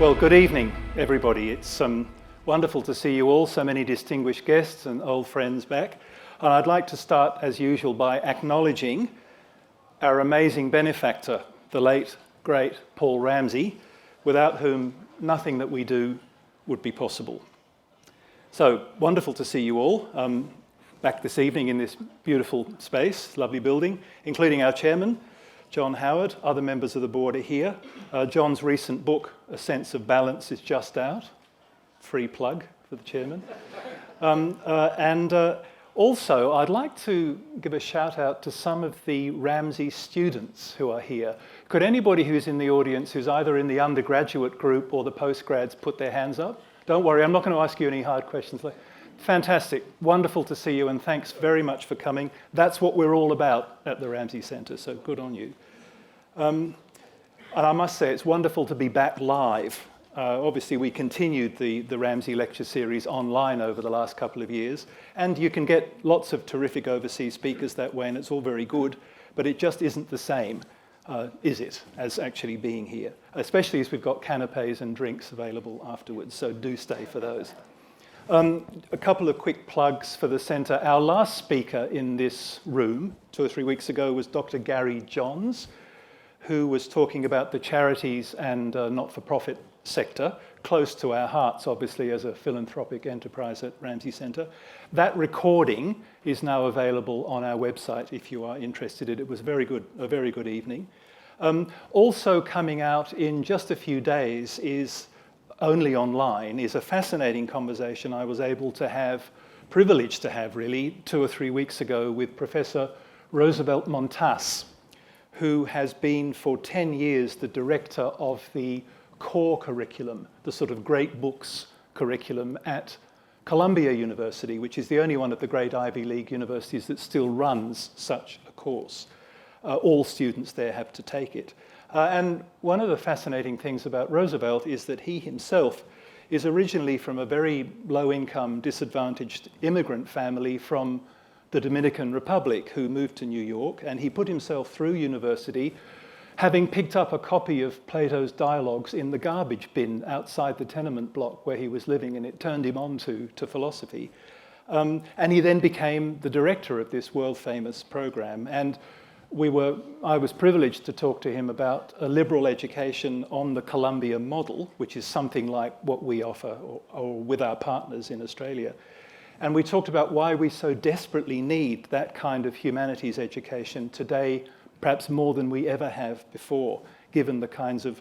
Well, good evening, everybody. It's wonderful to see you all, so many distinguished guests and old friends back. And I'd like to start, as usual, by acknowledging our amazing benefactor, the late, great Paul Ramsay, without whom nothing that we do would be possible. So, wonderful to see you all back this evening in this beautiful space, lovely building, including our chairman, John Howard. Other members of the board are here. John's recent book, A Sense of Balance, is just out. Free plug for the chairman. Also, I'd like to give a shout out to some of the Ramsay students who are here. Could anybody who's in the audience who's either in the undergraduate group or the postgrads put their hands up? Don't worry, I'm not going to ask you any hard questions. Fantastic, wonderful to see you, and thanks very much for coming. That's what we're all about at the Ramsay Centre, so good on you. And I must say, it's wonderful to be back live. Obviously, we continued the Ramsay Lecture series online over the last couple of years, and you can get lots of terrific overseas speakers that way, and it's all very good, but it just isn't the same, is it, as actually being here, especially as we've got canapes and drinks available afterwards, so do stay for those. A couple of quick plugs for the centre. Our last speaker in this room 2 or 3 weeks ago was Dr. Gary Johns, who was talking about the charities and not-for-profit sector, close to our hearts, obviously, as a philanthropic enterprise at Ramsay Centre. That recording is now available on our website if you are interested. It was a very good evening. Also coming out in just a few days is only online, is a fascinating conversation I was able to have, privileged to have really, 2 or 3 weeks ago with Professor Roosevelt Montas, who has been for 10 years the director of the core curriculum, the sort of great books curriculum at Columbia University, which is the only one of the great Ivy League universities that still runs such a course. All students there have to take it. And one of the fascinating things about Roosevelt is that he himself is originally from a very low-income, disadvantaged immigrant family from the Dominican Republic who moved to New York, and he put himself through university having picked up a copy of Plato's Dialogues in the garbage bin outside the tenement block where he was living, and it turned him on to philosophy. And he then became the director of this world-famous program. And I was privileged to talk to him about a liberal education on the Columbia model, which is something like what we offer or with our partners in Australia. And we talked about why we so desperately need that kind of humanities education today, perhaps more than we ever have before, given the kinds of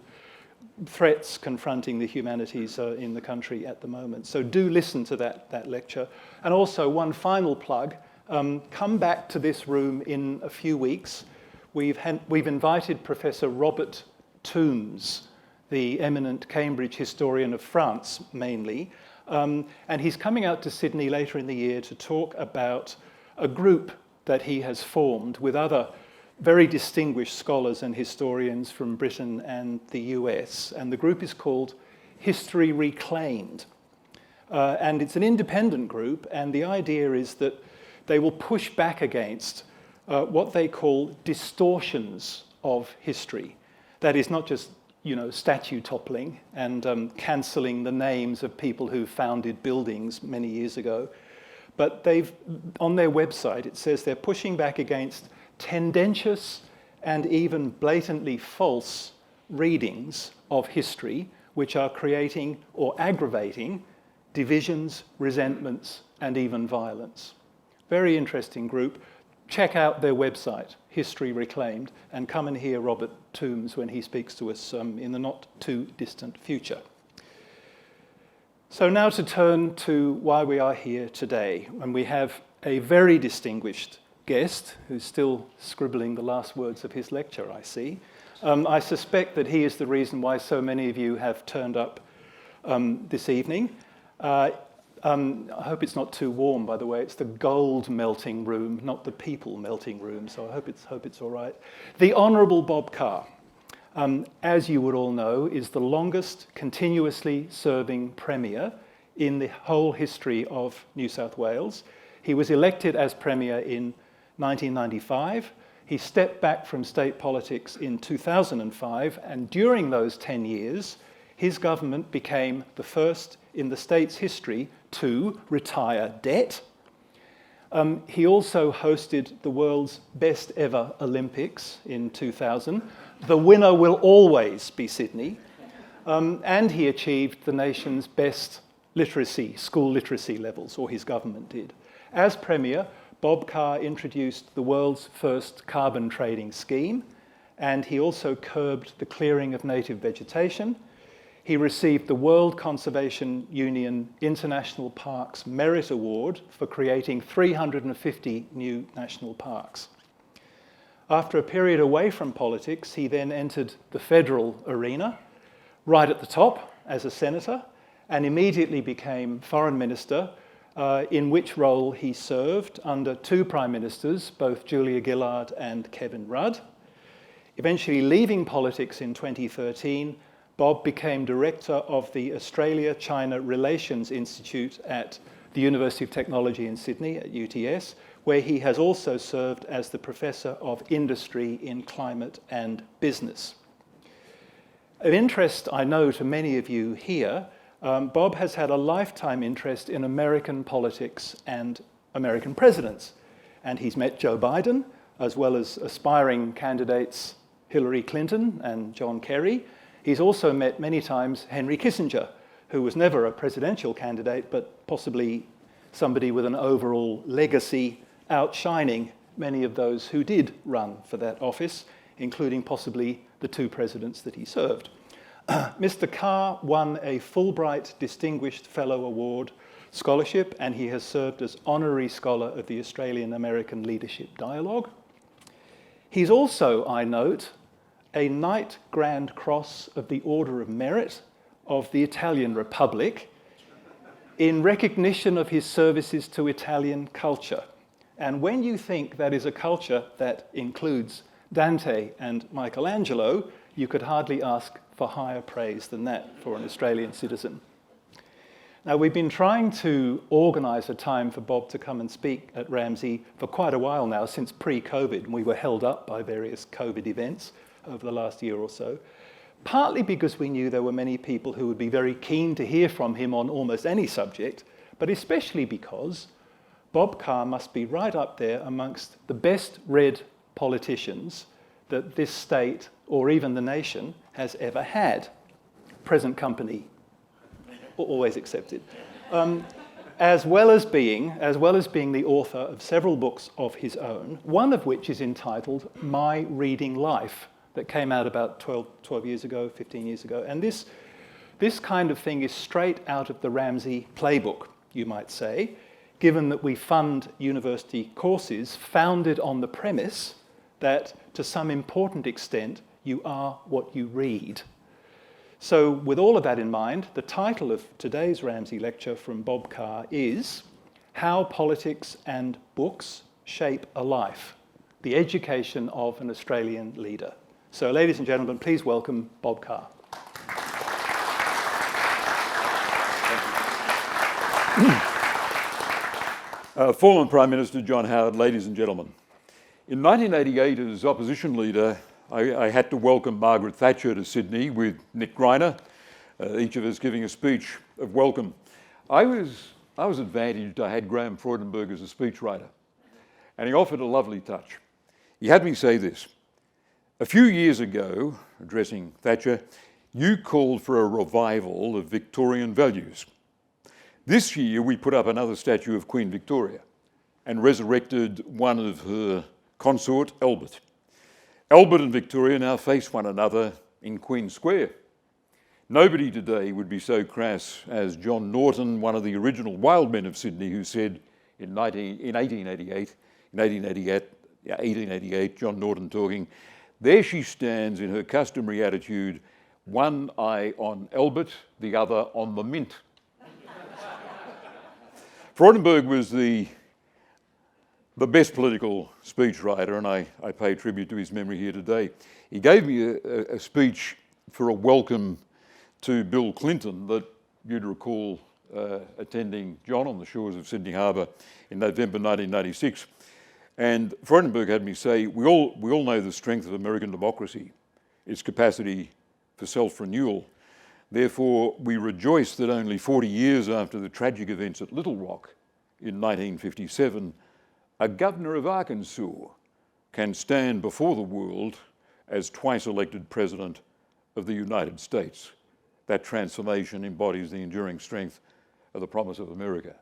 threats confronting the humanities in the country at the moment. So do listen to that lecture. And also one final plug. Come back to this room in a few weeks. We've invited Professor Robert Toombs, the eminent Cambridge historian of France, mainly, and he's coming out to Sydney later in the year to talk about a group that he has formed with other very distinguished scholars and historians from Britain and the US, and the group is called History Reclaimed. And it's an independent group, and the idea is that they will push back against what they call distortions of history. That is not just, statue toppling and cancelling the names of people who founded buildings many years ago, but on their website, it says they're pushing back against tendentious and even blatantly false readings of history, which are creating or aggravating divisions, resentments, and even violence. Very interesting group. Check out their website, History Reclaimed, and come and hear Robert Toombs when he speaks to us in the not too distant future. So now to turn to why we are here today, and we have a very distinguished guest who's still scribbling the last words of his lecture, I see. I suspect that he is the reason why so many of you have turned up this evening. I hope it's not too warm, by the way. It's the gold melting room, not the people melting room, so I hope it's all right. The Honourable Bob Carr, as you would all know, is the longest continuously serving Premier in the whole history of New South Wales. He was elected as Premier in 1995. He stepped back from state politics in 2005, and during those 10 years, his government became the first in the state's history to retire debt. He also hosted the world's best ever Olympics in 2000. The winner will always be Sydney. And he achieved the nation's best school literacy levels, or his government did. As Premier, Bob Carr introduced the world's first carbon trading scheme, and he also curbed the clearing of native vegetation. He received the World Conservation Union International Parks Merit Award for creating 350 new national parks. After a period away from politics, he then entered the federal arena, right at the top as a senator, and immediately became foreign minister, in which role he served under two prime ministers, both Julia Gillard and Kevin Rudd. Eventually leaving politics in 2013, Bob became director of the Australia-China Relations Institute at the University of Technology in Sydney, at UTS, where he has also served as the Professor of Industry in Climate and Business. Of interest, I know, to many of you here, Bob has had a lifetime interest in American politics and American presidents. And he's met Joe Biden, as well as aspiring candidates Hillary Clinton and John Kerry. He's also met many times Henry Kissinger, who was never a presidential candidate, but possibly somebody with an overall legacy outshining many of those who did run for that office, including possibly the two presidents that he served. Mr. Carr won a Fulbright Distinguished Fellow Award scholarship, and he has served as Honorary Scholar of the Australian American Leadership Dialogue. He's also, I note, a Knight Grand Cross of the Order of Merit of the Italian Republic in recognition of his services to Italian culture. And when you think that is a culture that includes Dante and Michelangelo, you could hardly ask for higher praise than that for an Australian citizen. Now, we've been trying to organise a time for Bob to come and speak at Ramsay for quite a while now, since pre-COVID, and we were held up by various COVID events over the last year or so, partly because we knew there were many people who would be very keen to hear from him on almost any subject, but especially because Bob Carr must be right up there amongst the best read politicians that this state or even the nation has ever had. Present company, always accepted. As well as being the author of several books of his own, one of which is entitled My Reading Life, that came out about 12 years ago, 15 years ago. And this kind of thing is straight out of the Ramsay playbook, you might say, given that we fund university courses founded on the premise that, to some important extent, you are what you read. So with all of that in mind, the title of today's Ramsay Lecture from Bob Carr is How Politics and Books Shape a Life, the Education of an Australian Leader. So ladies and gentlemen, please welcome Bob Carr. Former Prime Minister John Howard, ladies and gentlemen. In 1988, as opposition leader, I had to welcome Margaret Thatcher to Sydney with Nick Greiner, each of us giving a speech of welcome. I was advantaged. I had Graham Freudenberg as a speechwriter, and he offered a lovely touch. He had me say this: a few years ago, addressing Thatcher, you called for a revival of Victorian values. This year, we put up another statue of Queen Victoria and resurrected one of her consort, Albert. Albert and Victoria now face one another in Queen Square. Nobody today would be so crass as John Norton, one of the original wild men of Sydney, who said in 1888, John Norton talking, there she stands in her customary attitude, one eye on Albert, the other on the mint. Freudenberg was the best political speechwriter, and I pay tribute to his memory here today. He gave me a speech for a welcome to Bill Clinton that you'd recall attending John on the shores of Sydney Harbour in November 1996. And Freudenberg had me say, we all know the strength of American democracy, its capacity for self-renewal. Therefore, we rejoice that only 40 years after the tragic events at Little Rock in 1957, a governor of Arkansas can stand before the world as twice elected President of the United States. That transformation embodies the enduring strength of the promise of America.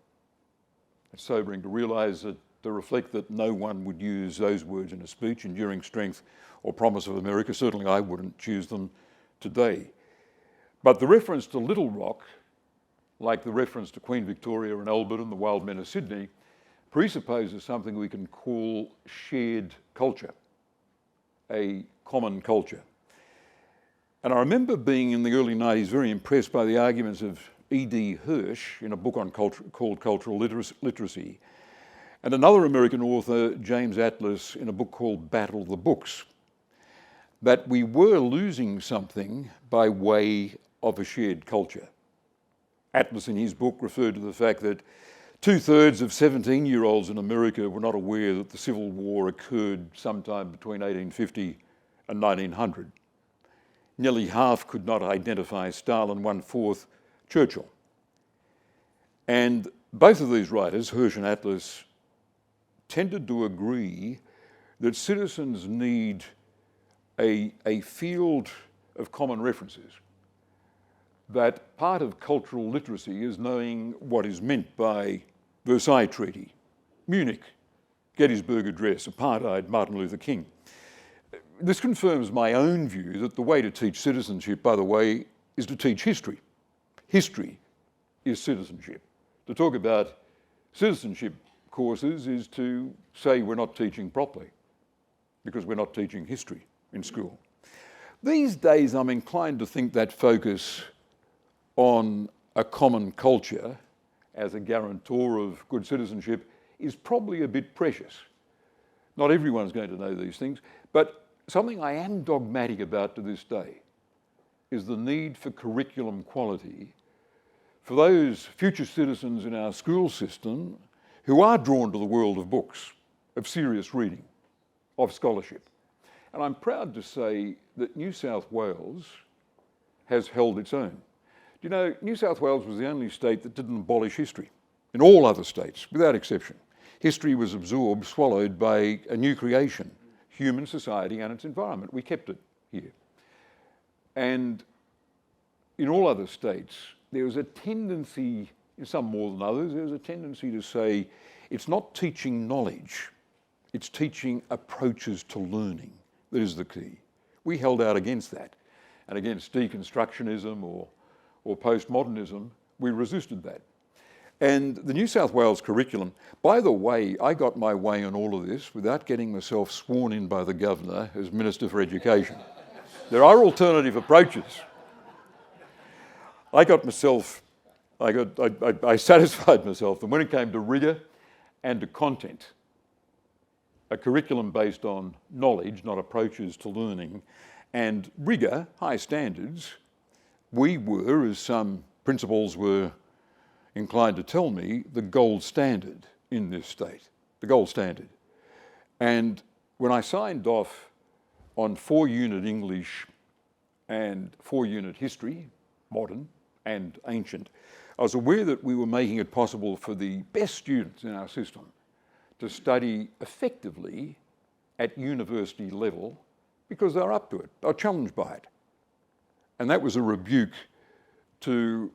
It's sobering to realise that, to reflect that no one would use those words in a speech, enduring strength or promise of America. Certainly I wouldn't choose them today. But the reference to Little Rock, like the reference to Queen Victoria and Albert and the wild men of Sydney, presupposes something we can call shared culture, a common culture. And I remember being in the early 90s very impressed by the arguments of E.D. Hirsch in a book on called Cultural Literacy, and another American author, James Atlas, in a book called Battle of the Books, that we were losing something by way of a shared culture. Atlas in his book referred to the fact that 2/3 of 17-year-olds in America were not aware that the Civil War occurred sometime between 1850 and 1900. Nearly half could not identify Stalin, 1/4 Churchill. And both of these writers, Hirsch and Atlas, tended to agree that citizens need a field of common references, that part of cultural literacy is knowing what is meant by Versailles Treaty, Munich, Gettysburg Address, apartheid, Martin Luther King. This confirms my own view that the way to teach citizenship, by the way, is to teach history. History is citizenship. To talk about citizenship courses is to say we're not teaching properly because we're not teaching history in school. These days, I'm inclined to think that focus on a common culture as a guarantor of good citizenship is probably a bit precious. Not everyone's going to know these things, but something I am dogmatic about to this day is the need for curriculum quality for those future citizens in our school system who are drawn to the world of books, of serious reading, of scholarship. And I'm proud to say that New South Wales has held its own. You know, New South Wales was the only state that didn't abolish history. In all other states, without exception, history was absorbed, swallowed by a new creation, human society and its environment. We kept it here. And in all other states, there was a tendency, in some more than others, there was a tendency to say, it's not teaching knowledge, it's teaching approaches to learning that is the key. We held out against that, and against deconstructionism or postmodernism, we resisted that. And the New South Wales curriculum, by the way, I got my way on all of this without getting myself sworn in by the governor as Minister for Education. There are alternative approaches. I satisfied myself that when it came to rigour and to content, a curriculum based on knowledge, not approaches to learning, and rigour, high standards, we were, as some principals were inclined to tell me, the gold standard in this state, the gold standard. And when I signed off on 4-unit English and 4-unit history, modern and ancient, I was aware that we were making it possible for the best students in our system to study effectively at university level because they're up to it, they're challenged by it. And that was a rebuke to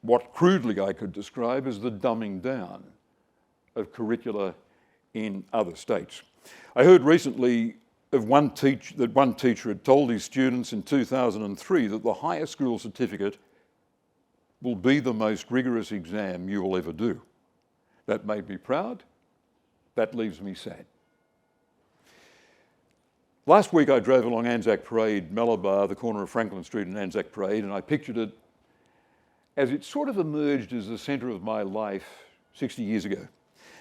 what crudely I could describe as the dumbing down of curricula in other states. I heard recently of one teacher had told his students in 2003 that the higher school certificate will be the most rigorous exam you will ever do. That made me proud. That leaves me sad. Last week I drove along Anzac Parade, Malabar, the corner of Franklin Street and Anzac Parade, and I pictured it as it sort of emerged as the centre of my life 60 years ago.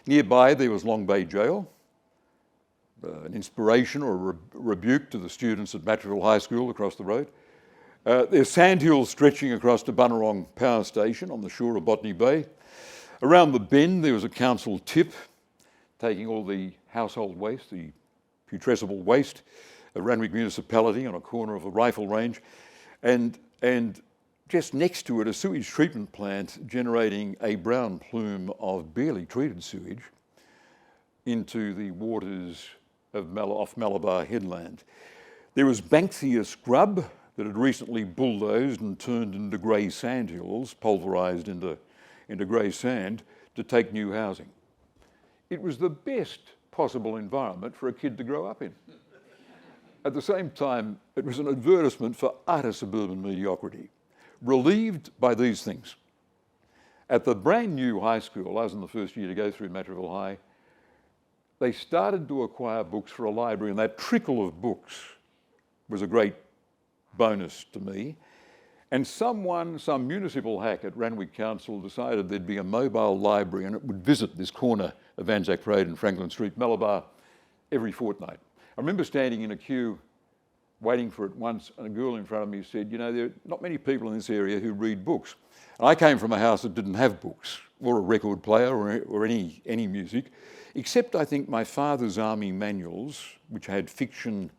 Nearby there was Long Bay Jail, an inspiration or a rebuke to the students at Matraville High School across the road. There's sandhills stretching across to Bunurong Power Station on the shore of Botany Bay. Around the bend there was a council tip taking all the household waste, the putrescible waste, a Randwick municipality on a corner of a rifle range, and just next to it a sewage treatment plant generating a brown plume of barely treated sewage into the waters of off Malabar headland. There was Banksia scrub that had recently bulldozed and turned into grey sandhills, pulverised into grey sand, to take new housing. It was the best possible environment for a kid to grow up in. At the same time, it was an advertisement for utter suburban mediocrity, relieved by these things. At the brand new high school, I was in the first year to go through Matraville High, they started to acquire books for a library, and that trickle of books was a great bonus to me. And some municipal hack at Randwick Council decided there'd be a mobile library and it would visit this corner of Anzac Parade and Franklin Street, Malabar, every fortnight. I remember standing in a queue waiting for it once, and a girl in front of me said, you know, there are not many people in this area who read books. And I came from a house that didn't have books or a record player or any music, except I think my father's army manuals, which had fiction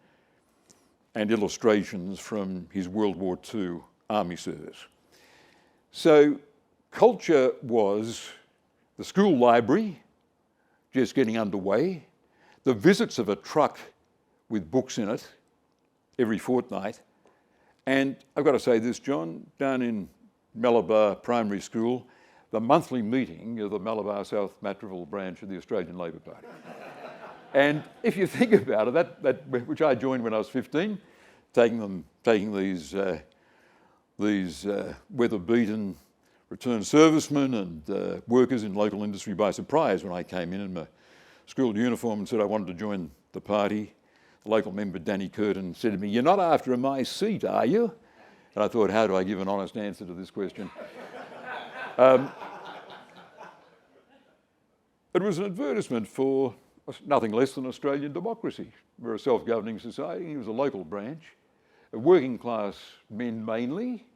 and illustrations from his World War II army service. So culture was the school library, just getting underway, the visits of a truck with books in it every fortnight, and I've got to say this, John, down in Malabar Primary School, the monthly meeting of the Malabar South Matraville branch of the Australian Labor Party. And if you think about it, that which I joined when I was 15, taking these weather-beaten returned servicemen and workers in local industry by surprise when I came in my school uniform and said I wanted to join the party. The local member, Danny Curtin, said to me, "You're not after my seat, are you?" And I thought, how do I give an honest answer to this question? It was an advertisement for nothing less than Australian democracy. We're a self-governing society. It was a local branch of working class men mainly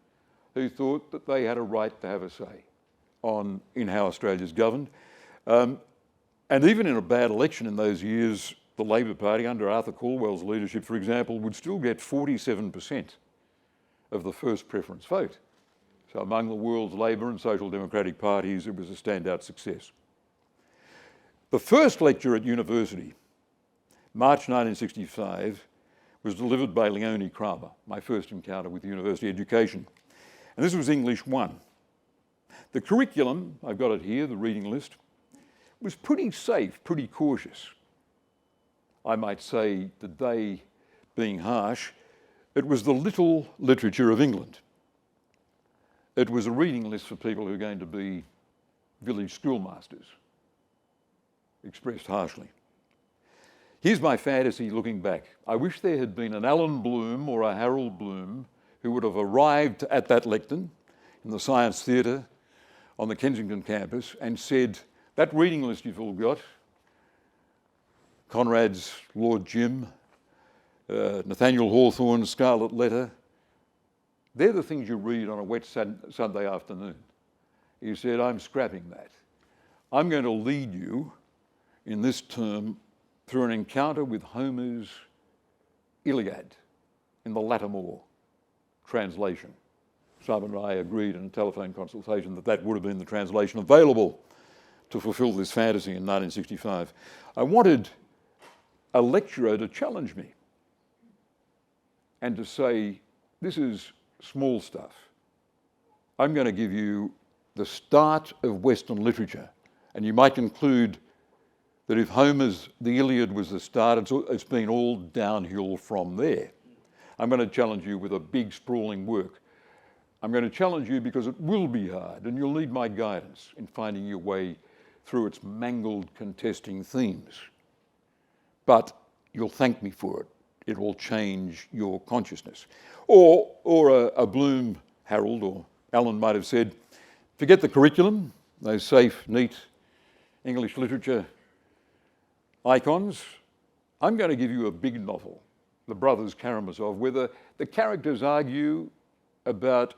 who thought that they had a right to have a say in how Australia's governed. And even in a bad election in those years, the Labor Party, under Arthur Calwell's leadership, for example, would still get 47% of the first preference vote. So among the world's Labor and Social Democratic parties, it was a standout success. The first lecture at university, March 1965, was delivered by Leonie Kramer, my first encounter with university education. And this was English 1. The curriculum, I've got it here, the reading list, was pretty safe, pretty cautious. I might say, today being harsh, it was the little literature of England. It was a reading list for people who are going to be village schoolmasters, expressed harshly. Here's my fantasy looking back. I wish there had been an Alan Bloom or a Harold Bloom who would have arrived at that lectern in the Science Theatre on the Kensington campus and said, that reading list you've all got, Conrad's Lord Jim, Nathaniel Hawthorne's Scarlet Letter, they're the things you read on a wet Sunday afternoon. He said, I'm scrapping that. I'm going to lead you in this term through an encounter with Homer's Iliad in the Lattimore translation. Simon and I agreed in a telephone consultation that would have been the translation available to fulfil this fantasy in 1965. I wanted a lecturer to challenge me and to say, this is small stuff. I'm going to give you the start of Western literature. And you might conclude that if Homer's The Iliad was the start, it's been all downhill from there. I'm going to challenge you with a big, sprawling work. I'm going to challenge you because it will be hard, and you'll need my guidance in finding your way through its mangled, contesting themes. But you'll thank me for it. It will change your consciousness. Or a Bloom, Harold, or Alan might have said, forget the curriculum, those safe, neat English literature icons. I'm going to give you a big novel, The Brothers Karamazov, where the characters argue about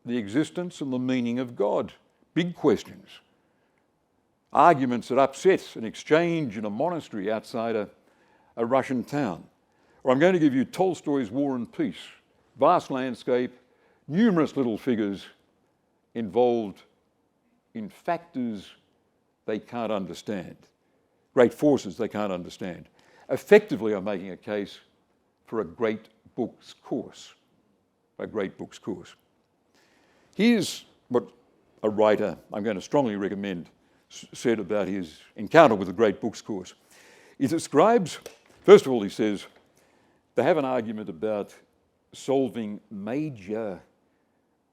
the existence and the meaning of God. Big questions. Arguments that upset an exchange in a monastery outside a Russian town. Or I'm going to give you Tolstoy's War and Peace. Vast landscape, numerous little figures involved in factors they can't understand, great forces they can't understand. Effectively, I'm making a case for a great books course, a great books course. Here's what a writer I'm going to strongly recommend said about his encounter with the great books course. He describes, first of all, he says, they have an argument about solving major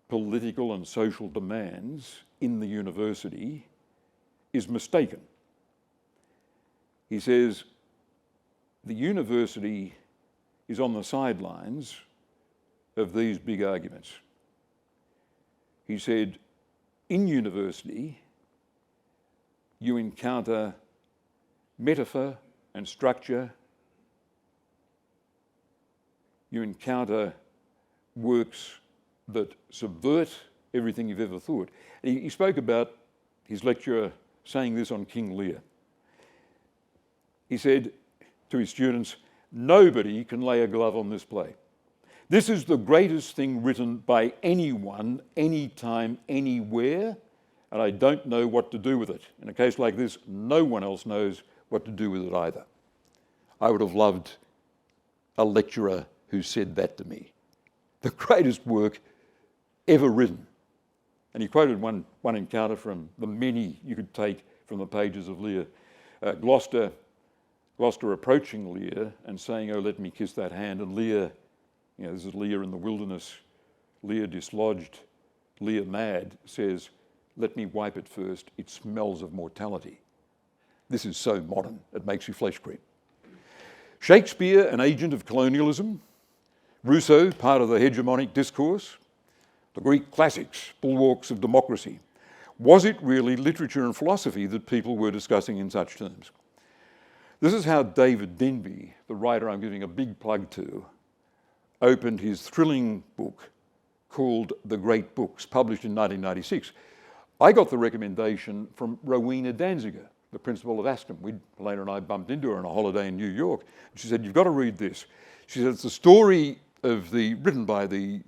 political and social demands in the university is mistaken. He says, the university is on the sidelines of these big arguments. He said, in university, you encounter metaphor and structure. You encounter works that subvert everything you've ever thought. He spoke about his lecturer saying this on King Lear. He said to his students, nobody can lay a glove on this play. This is the greatest thing written by anyone, anytime, anywhere, and I don't know what to do with it. In a case like this, no one else knows what to do with it either. I would have loved a lecturer who said that to me. The greatest work ever written. And he quoted one encounter from the many you could take from the pages of Lear. Gloucester approaching Lear and saying, oh, let me kiss that hand. And Lear, this is Lear in the wilderness, Lear dislodged, Lear mad, says, let me wipe it first, it smells of mortality. This is so modern, it makes you flesh creep. Shakespeare, an agent of colonialism. Rousseau, part of the hegemonic discourse. The Greek classics, bulwarks of democracy. Was it really literature and philosophy that people were discussing in such terms? This is how David Denby, the writer I'm giving a big plug to, opened his thrilling book called The Great Books, published in 1996. I got the recommendation from Rowena Danziger, the principal of Aston. Helena and I bumped into her on a holiday in New York. She said, you've got to read this. She said, it's the story of written by the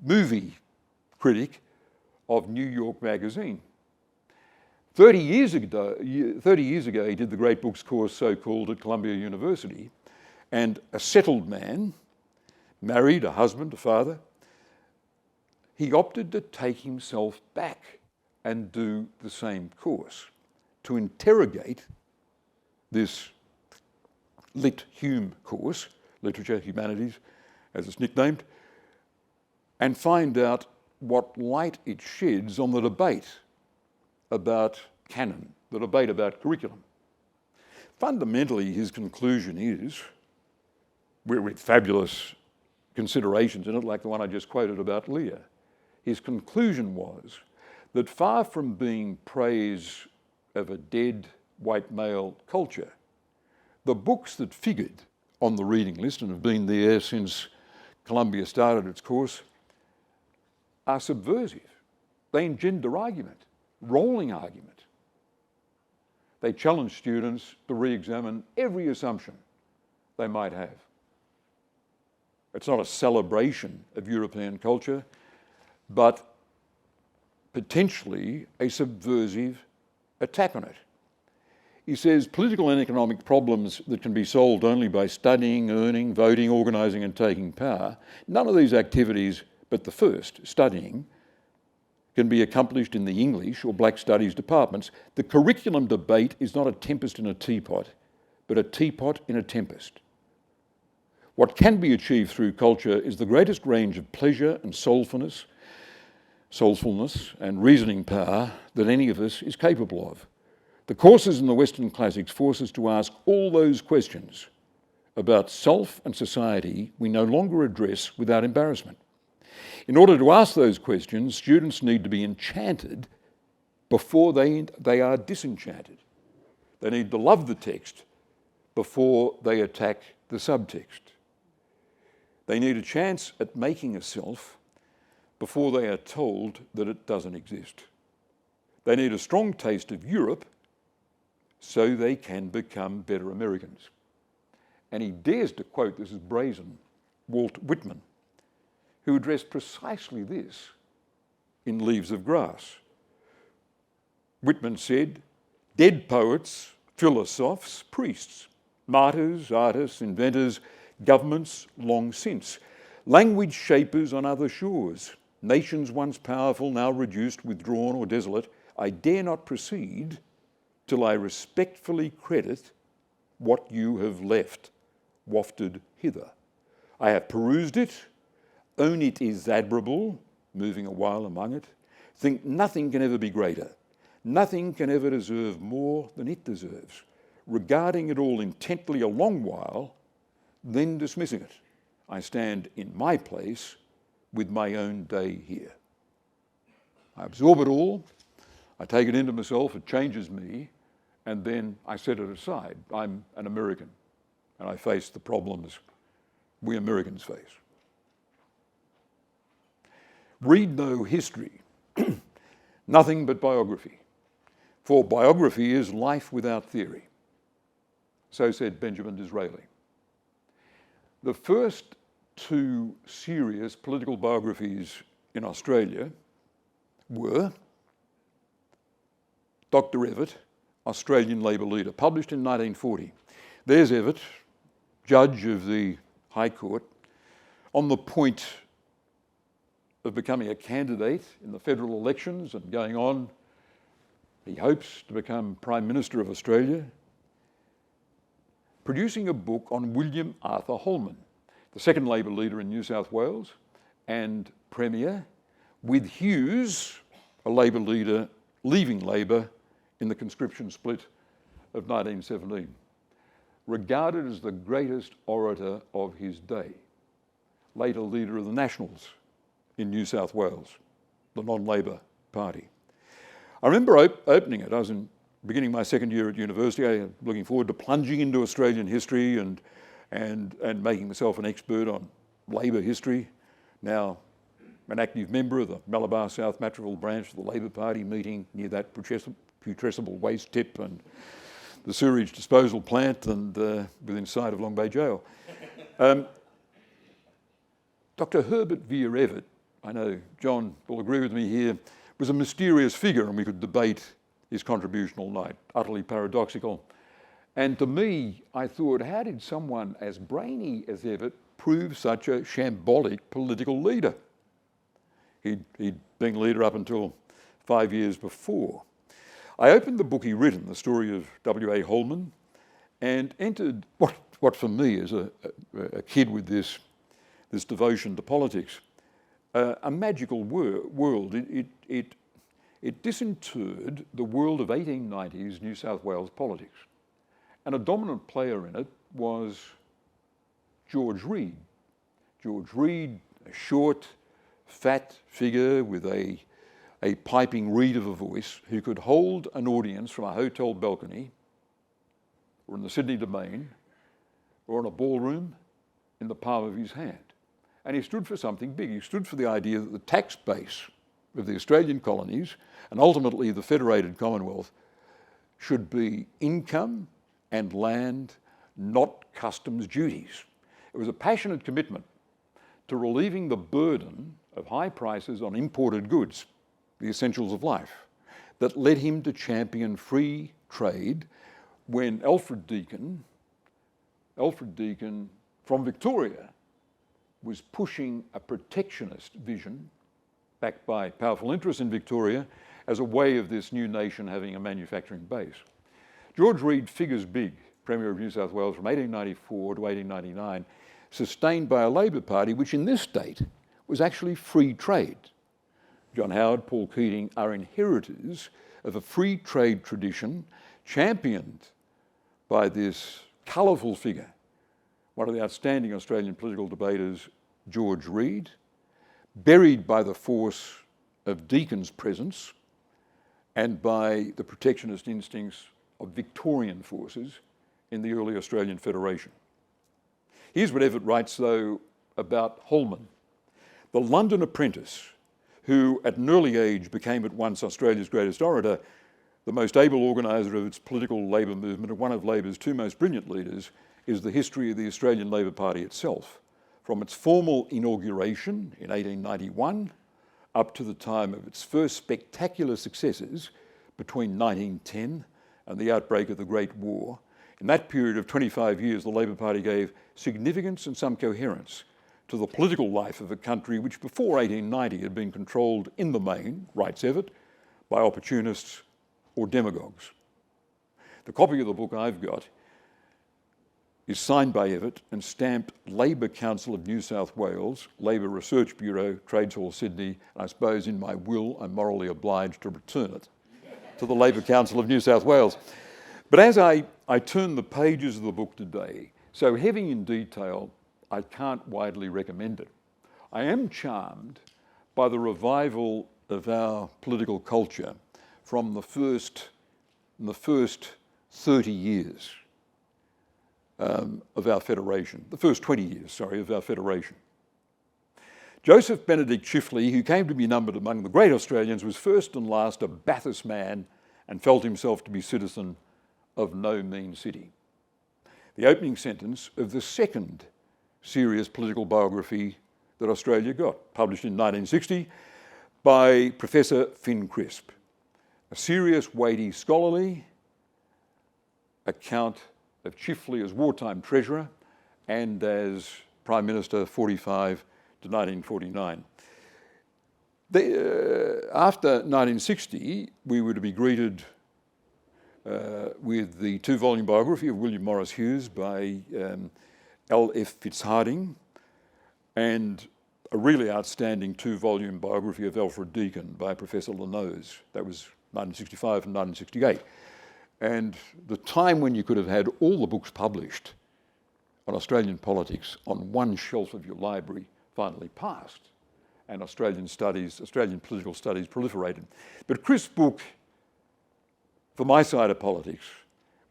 movie critic of New York Magazine. 30 years ago, he did the Great Books course, so-called, at Columbia University, and a settled man, married, a husband, a father, he opted to take himself back and do the same course, to interrogate this Lit Hum course, literature, humanities, as it's nicknamed, and find out what light it sheds on the debate about canon, the debate about curriculum. Fundamentally, his conclusion is, with fabulous considerations in it, like the one I just quoted about Lear, his conclusion was that far from being praise of a dead white male culture, the books that figured on the reading list and have been there since Columbia started its course are subversive. They engender argument, rolling argument. They challenge students to re-examine every assumption they might have. It's not a celebration of European culture, but potentially a subversive attack on it. He says political and economic problems that can be solved only by studying, earning, voting, organising and taking power, none of these activities but the first, studying, can be accomplished in the English or Black Studies departments. The curriculum debate is not a tempest in a teapot, but a teapot in a tempest. What can be achieved through culture is the greatest range of pleasure and soulfulness and reasoning power that any of us is capable of. The courses in the Western classics force us to ask all those questions about self and society we no longer address without embarrassment. In order to ask those questions, students need to be enchanted before they are disenchanted. They need to love the text before they attack the subtext. They need a chance at making a self before they are told that it doesn't exist. They need a strong taste of Europe so they can become better Americans. And he dares to quote, this is brazen, Walt Whitman, who addressed precisely this in Leaves of Grass. Whitman said, "Dead poets, philosophers, priests, martyrs, artists, inventors, governments long since, language shapers on other shores, nations once powerful, now reduced, withdrawn or desolate, I dare not proceed till I respectfully credit what you have left, wafted hither. I have perused it, own it is admirable, moving a while among it, think nothing can ever be greater, nothing can ever deserve more than it deserves, regarding it all intently a long while, then dismissing it. I stand in my place with my own day here. I absorb it all, I take it into myself, it changes me, and then I set it aside. I'm an American, and I face the problems we Americans face. Read no history, nothing but biography, for biography is life without theory. So said Benjamin Disraeli. The first two serious political biographies in Australia were Dr. Evatt, Australian Labor leader, published in 1940. There's Evatt, judge of the High Court, on the point of becoming a candidate in the federal elections and going on, he hopes, to become Prime Minister of Australia, producing a book on William Arthur Holman, the second Labor leader in New South Wales and Premier, with Hughes, a Labor leader, leaving Labor in the conscription split of 1917, regarded as the greatest orator of his day, later leader of the Nationals in New South Wales, the non-Labor party. I remember opening it. I was beginning my second year at university. I was looking forward to plunging into Australian history and making myself an expert on Labor history. Now, an active member of the Malabar South Matraville branch of the Labor Party, meeting near that putrescible waste tip and the sewage disposal plant and within sight of Long Bay Jail. Dr. Herbert Vere Evatt, I know John will agree with me here, was a mysterious figure, and we could debate his contribution all night, utterly paradoxical. And to me, I thought, how did someone as brainy as Evatt prove such a shambolic political leader? He'd been leader up until 5 years before. I opened the book he'd written, the story of W.A. Holman, and entered what for me is a kid with this devotion to politics, a magical world. It disinterred the world of 1890s New South Wales politics. And a dominant player in it was George Reid. George Reid, a short, fat figure with a piping reed of a voice who could hold an audience from a hotel balcony or in the Sydney Domain or in a ballroom in the palm of his hand. And he stood for something big. He stood for the idea that the tax base of the Australian colonies and ultimately the Federated Commonwealth should be income and land, not customs duties. It was a passionate commitment to relieving the burden of high prices on imported goods, the essentials of life, that led him to champion free trade when Alfred Deakin from Victoria was pushing a protectionist vision backed by powerful interests in Victoria as a way of this new nation having a manufacturing base. George Reid figures big, Premier of New South Wales from 1894 to 1899, sustained by a Labor Party which in this state was actually free trade. John Howard, Paul Keating are inheritors of a free trade tradition championed by this colourful figure, one of the outstanding Australian political debaters, George Reid, buried by the force of Deakin's presence and by the protectionist instincts of Victorian forces in the early Australian Federation. Here's what Evatt writes, though, about Holman, the London apprentice who at an early age became at once Australia's greatest orator, the most able organiser of its political Labor movement, and one of Labor's two most brilliant leaders, is the history of the Australian Labor Party itself, from its formal inauguration in 1891 up to the time of its first spectacular successes between 1910 and the outbreak of the Great War. In that period of 25 years, the Labor Party gave significance and some coherence to the political life of a country which before 1890 had been controlled in the main, writes Evatt, by opportunists or demagogues. The copy of the book I've got is signed by Evatt and stamped Labor Council of New South Wales, Labor Research Bureau, Trades Hall, Sydney, and I suppose in my will I'm morally obliged to return it to the Labor Council of New South Wales. But as I turn the pages of the book today, so heavy in detail, I can't widely recommend it. I am charmed by the revival of our political culture from the first 30 years of our federation, the first 20 years, sorry, of our federation. Joseph Benedict Chifley, who came to be numbered among the great Australians, was first and last a Bathurst man and felt himself to be citizen of no mean city. The opening sentence of the second serious political biography that Australia got, published in 1960 by Professor Finn Crisp, a serious, weighty, scholarly account of Chifley as wartime treasurer and as Prime Minister 45 to 1949. After 1960, we were to be greeted with the two-volume biography of William Morris Hughes by L.F. Fitzharding and a really outstanding two-volume biography of Alfred Deakin by Professor Lanose. That was 1965 and 1968. And the time when you could have had all the books published on Australian politics on one shelf of your library finally passed, and Australian political studies proliferated. But Crisp's book, for my side of politics,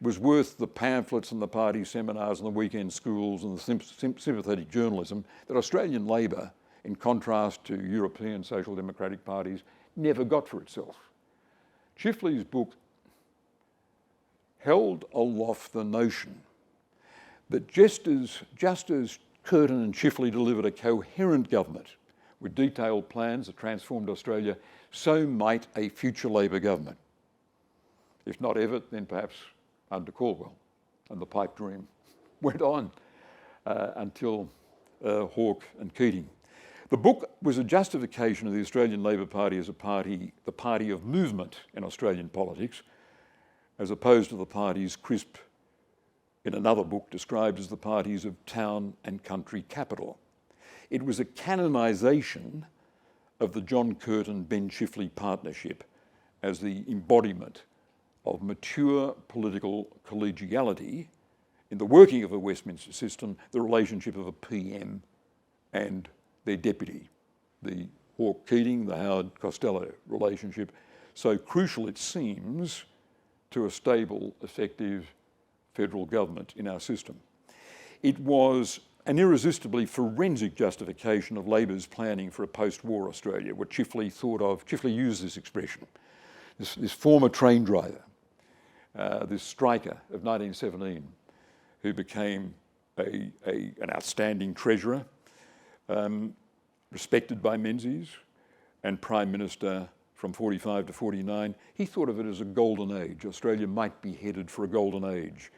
was worth the pamphlets and the party seminars and the weekend schools and the sympathetic journalism that Australian Labor, in contrast to European social democratic parties, never got for itself. Chifley's book held aloft the notion that just as Curtin and Chifley delivered a coherent government with detailed plans that transformed Australia, so might a future Labor government. If not Evatt, then perhaps under Caldwell. And the pipe dream went on until Hawke and Keating. The book was a justification of the Australian Labor Party as a party, the party of movement in Australian politics, as opposed to the parties Crisp, in another book, described as the parties of town and country capital. It was a canonisation of the John Curtin-Ben Chifley partnership as the embodiment of mature political collegiality in the working of a Westminster system, the relationship of a PM and their deputy, the Hawke-Keating, the Howard-Costello relationship, so crucial it seems to a stable, effective federal government in our system. It was an irresistibly forensic justification of Labor's planning for a post-war Australia, what Chifley thought of. Chifley used this expression. This former train driver, this striker of 1917, who became an outstanding treasurer, respected by Menzies, and Prime Minister from 45 to 49, he thought of it as a golden age. Australia might be headed for a golden age.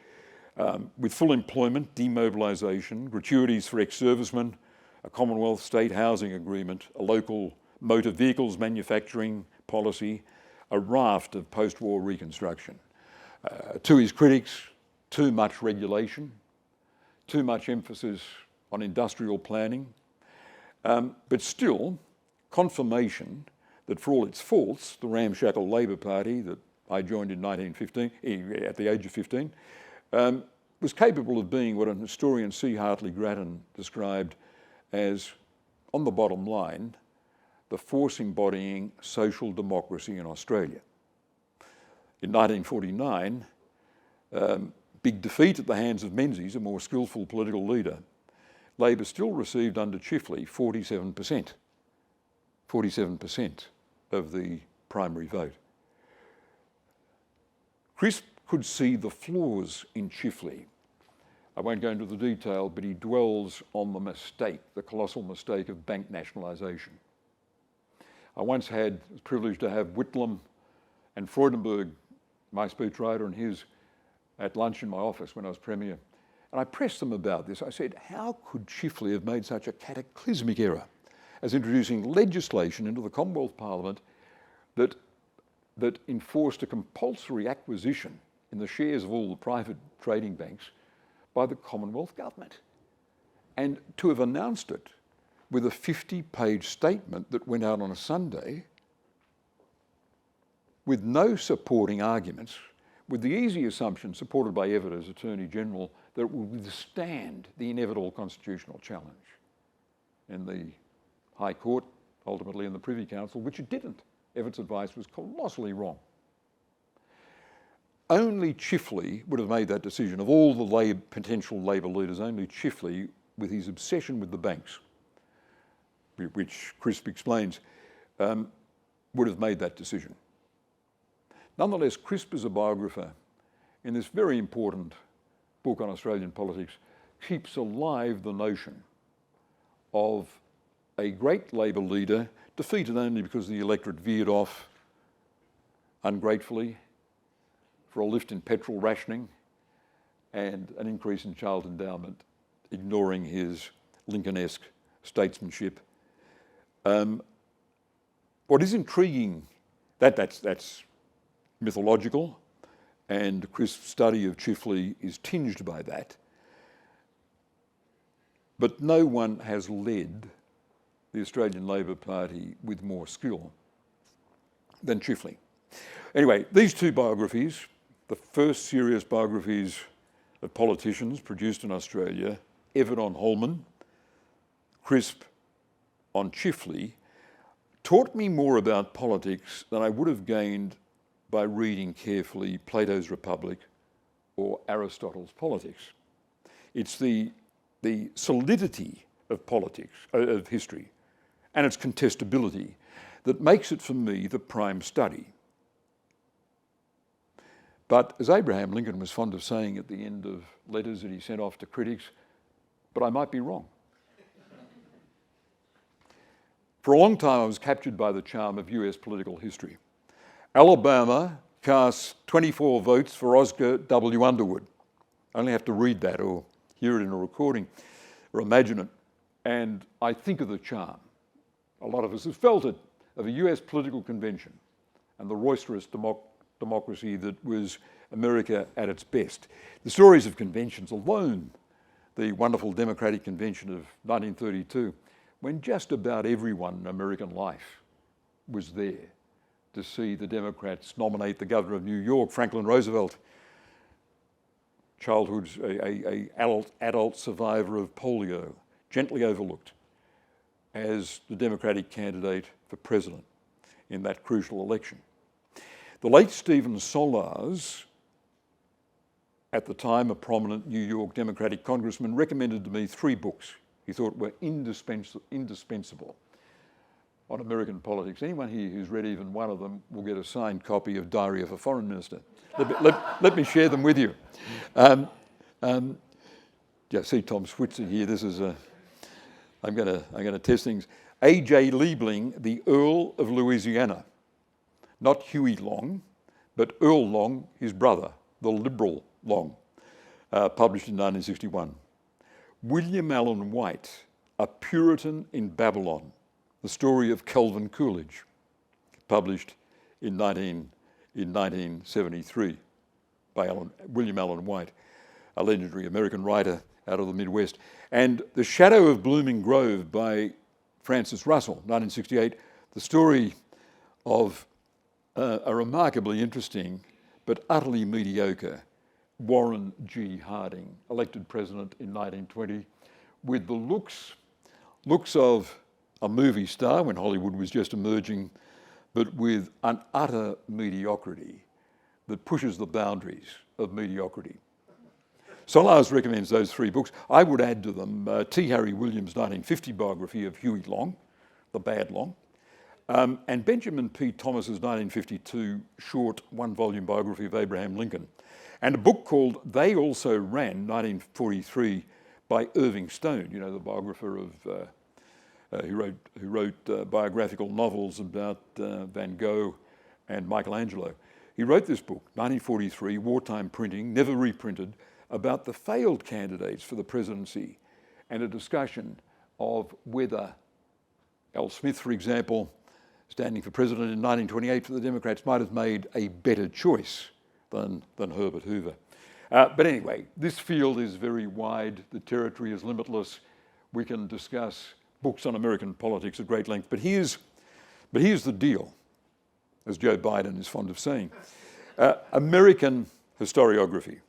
With full employment, demobilisation, gratuities for ex-servicemen, a Commonwealth state housing agreement, a local motor vehicles manufacturing policy, a raft of post-war reconstruction. To his critics, too much regulation, too much emphasis on industrial planning, but still confirmation that for all its faults, the ramshackle Labor Party that I joined in 1915, at the age of 15, was capable of being what an historian, C. Hartley Grattan, described as, on the bottom line, the force embodying social democracy in Australia. In 1949, big defeat at the hands of Menzies, a more skillful political leader, Labor still received under Chifley 47% of the primary vote. Crisp could see the flaws in Chifley. I won't go into the detail, but he dwells on the mistake, the colossal mistake of bank nationalisation. I once had the privilege to have Whitlam and Freudenberg, my speechwriter, and his at lunch in my office when I was Premier. And I pressed them about this. I said, how could Chifley have made such a cataclysmic error as introducing legislation into the Commonwealth Parliament that enforced a compulsory acquisition in the shares of all the private trading banks by the Commonwealth Government? And to have announced it with a 50-page statement that went out on a Sunday with no supporting arguments, with the easy assumption, supported by Everett as Attorney General, that it would withstand the inevitable constitutional challenge in the High Court, ultimately in the Privy Council, which it didn't. Everett's advice was colossally wrong. Only Chifley would have made that decision. Of all the potential Labor leaders, only Chifley, with his obsession with the banks, which Crisp explains, would have made that decision. Nonetheless, Crisp, as a biographer, in this very important book on Australian politics, keeps alive the notion of a great Labor leader defeated only because the electorate veered off ungratefully for a lift in petrol rationing and an increase in child endowment, ignoring his Lincoln-esque statesmanship. What is intriguing, that's mythological, and Crisp's study of Chifley is tinged by that. But no one has led the Australian Labor Party with more skill than Chifley. Anyway, these two biographies, the first serious biographies of politicians produced in Australia, Everett on Holman, Crisp on Chifley, taught me more about politics than I would have gained by reading carefully Plato's Republic or Aristotle's Politics. It's the solidity of politics, of history, and its contestability that makes it for me the prime study. But as Abraham Lincoln was fond of saying at the end of letters that he sent off to critics, but I might be wrong. For a long time I was captured by the charm of US political history. Alabama cast 24 votes for Oscar W. Underwood. I only have to read that or hear it in a recording or imagine it, and I think of the charm. A lot of us have felt it, of a US political convention and the roisterous democracy that was America at its best. The stories of conventions alone, the wonderful Democratic Convention of 1932, when just about everyone in American life was there to see the Democrats nominate the governor of New York, Franklin Roosevelt, childhood's a adult survivor of polio, gently overlooked, as the Democratic candidate for president in that crucial election. The late Stephen Solars, at the time a prominent New York Democratic congressman, recommended to me 3 books he thought were indispensable on American politics. Anyone here who's read even one of them will get a signed copy of Diary of a Foreign Minister. Let me share them with you. Yeah, see Tom Switzer here. This is I'm going to test things. A.J. Liebling, the Earl of Louisiana, not Huey Long, but Earl Long, his brother, the Liberal Long, published in 1961. William Allen White, A Puritan in Babylon, the story of Calvin Coolidge, published in 1973 by William Allen White, a legendary American writer out of the Midwest. And The Shadow of Blooming Grove by Francis Russell, 1968, the story of a remarkably interesting but utterly mediocre Warren G. Harding, elected president in 1920, with the looks of a movie star when Hollywood was just emerging, but with an utter mediocrity that pushes the boundaries of mediocrity. Solars recommends those 3 books. I would add to them T. Harry Williams' 1950 biography of Huey Long, the bad Long, and Benjamin P. Thomas's 1952 short 1-volume biography of Abraham Lincoln. And a book called They Also Ran, 1943, by Irving Stone, you know, the biographer of, who wrote biographical novels about Van Gogh and Michelangelo. He wrote this book, 1943, wartime printing, never reprinted, about the failed candidates for the presidency and a discussion of whether Al Smith, for example, standing for president in 1928 for the Democrats, might have made a better choice than Herbert Hoover. But anyway, this field is very wide, the territory is limitless. We can discuss books on American politics at great length, but here's the deal, as Joe Biden is fond of saying. American historiography,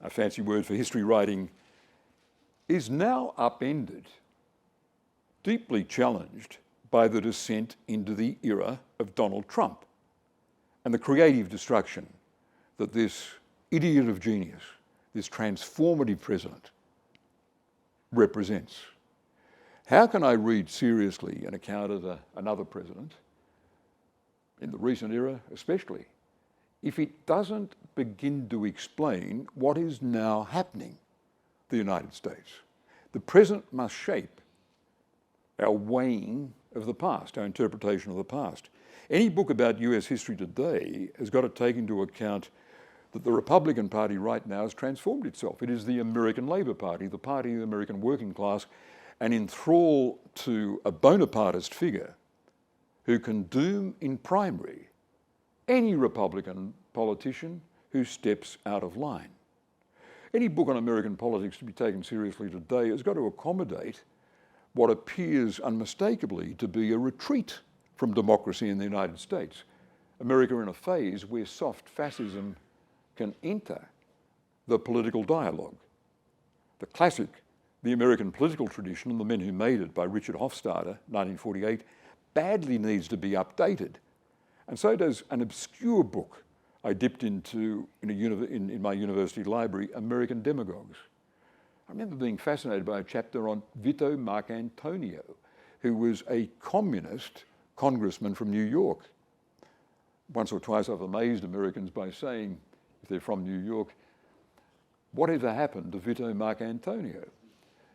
a fancy word for history writing, is now upended, deeply challenged by the descent into the era of Donald Trump and the creative destruction that this idiot of genius, this transformative president, represents. How can I read seriously an account of another president, in the recent era especially, if it doesn't begin to explain what is now happening in the United States? The present must shape our weighing of the past, our interpretation of the past. Any book about US history today has got to take into account that the Republican Party right now has transformed itself. It is the American Labor Party, the party of the American working class, and in thrall to a Bonapartist figure who can doom in primary any Republican politician who steps out of line. Any book on American politics to be taken seriously today has got to accommodate what appears unmistakably to be a retreat from democracy in the United States. America in a phase where soft fascism can enter the political dialogue. The classic, The American Political Tradition and the Men Who Made It by Richard Hofstadter, 1948, badly needs to be updated. And so does an obscure book I dipped into in my university library, American Demagogues. I remember being fascinated by a chapter on Vito Marcantonio, who was a communist congressman from New York. Once or twice I've amazed Americans by saying, if they're from New York, whatever happened to Vito Marcantonio?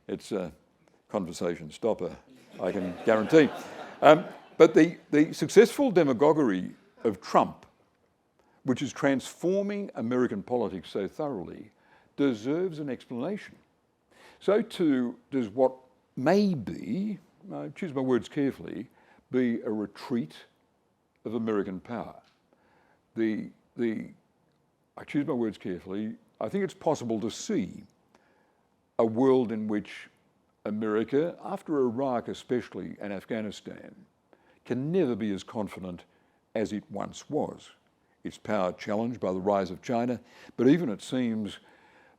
It's a conversation stopper, I can guarantee. But the successful demagoguery of Trump, which is transforming American politics so thoroughly, deserves an explanation. So too does what may be, I choose my words carefully, be a retreat of American power. I choose my words carefully, I think it's possible to see a world in which America, after Iraq especially and Afghanistan, can never be as confident as it once was. Its power challenged by the rise of China, but even, it seems,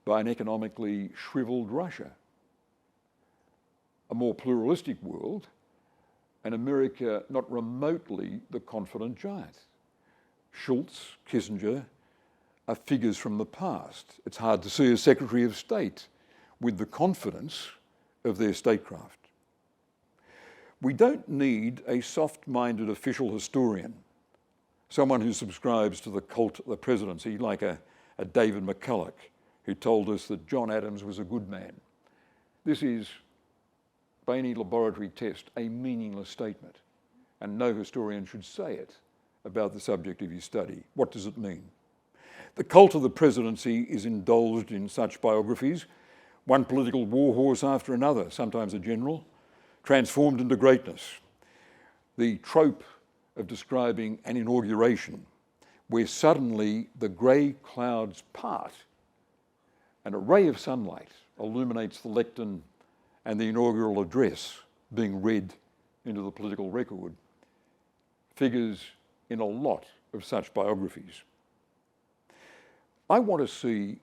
by an economically shriveled Russia. A more pluralistic world, and America not remotely the confident giant. Schultz, Kissinger are figures from the past. It's hard to see a Secretary of State with the confidence of their statecraft. We don't need a soft-minded official historian, someone who subscribes to the cult of the presidency, like a David McCulloch, who told us that John Adams was a good man. This is, by any laboratory test, a meaningless statement, and no historian should say it about the subject of his study. What does it mean? The cult of the presidency is indulged in such biographies, one political warhorse after another, sometimes a general, transformed into greatness. The trope of describing an inauguration where suddenly the grey clouds part and a ray of sunlight illuminates the lectern and the inaugural address being read into the political record figures in a lot of such biographies. I want to see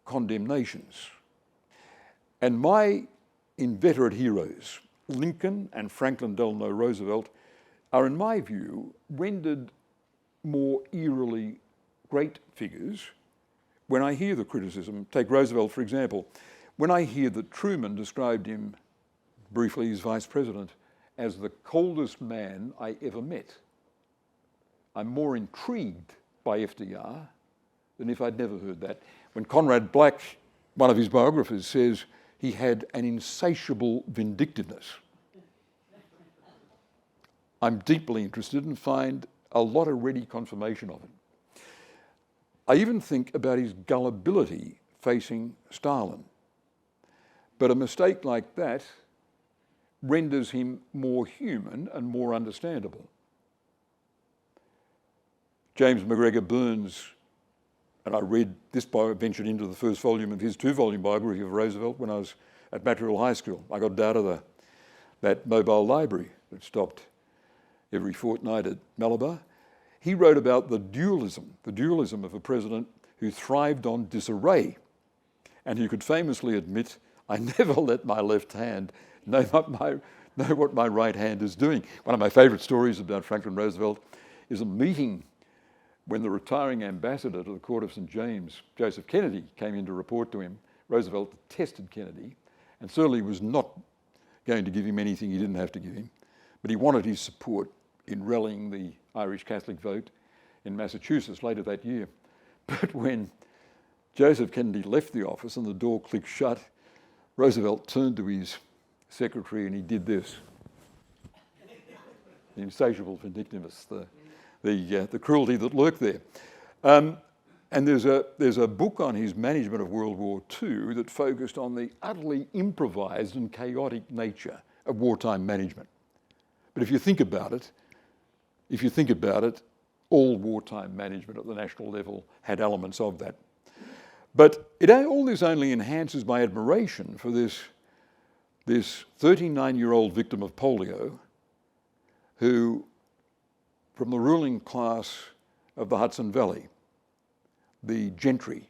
condemnations. And my inveterate heroes, Lincoln and Franklin Delano Roosevelt, are, in my view, rendered more eerily great figures when I hear the criticism. Take Roosevelt, for example. When I hear that Truman described him, briefly as vice president, as the coldest man I ever met, I'm more intrigued by FDR than if I'd never heard that. when Conrad Black, one of his biographers, says he had an insatiable vindictiveness. I'm deeply interested and find a lot of ready confirmation of it. I even think about his gullibility facing Stalin. But a mistake like that renders him more human and more understandable. James McGregor Burns, and I read this ventured into the first volume of his 2-volume biography of Roosevelt when I was at Material High School. I got out of that mobile library that stopped every fortnight at Malabar. He wrote about the dualism of a president who thrived on disarray and who could famously admit, I never let my left hand know what my right hand is doing. One of my favourite stories about Franklin Roosevelt is a meeting when the retiring ambassador to the court of St. James, Joseph Kennedy, came in to report to him. Roosevelt detested Kennedy and certainly was not going to give him anything he didn't have to give him, but he wanted his support in rallying the Irish Catholic vote in Massachusetts later that year. But when Joseph Kennedy left the office and the door clicked shut, Roosevelt turned to his secretary and he did this. The insatiable vindictiveness, the cruelty that lurked there. And there's a book on his management of World War II that focused on the utterly improvised and chaotic nature of wartime management. But if you think about it, all wartime management at the national level had elements of that. But all this only enhances my admiration for this 39-year-old victim of polio who, from the ruling class of the Hudson Valley, the gentry,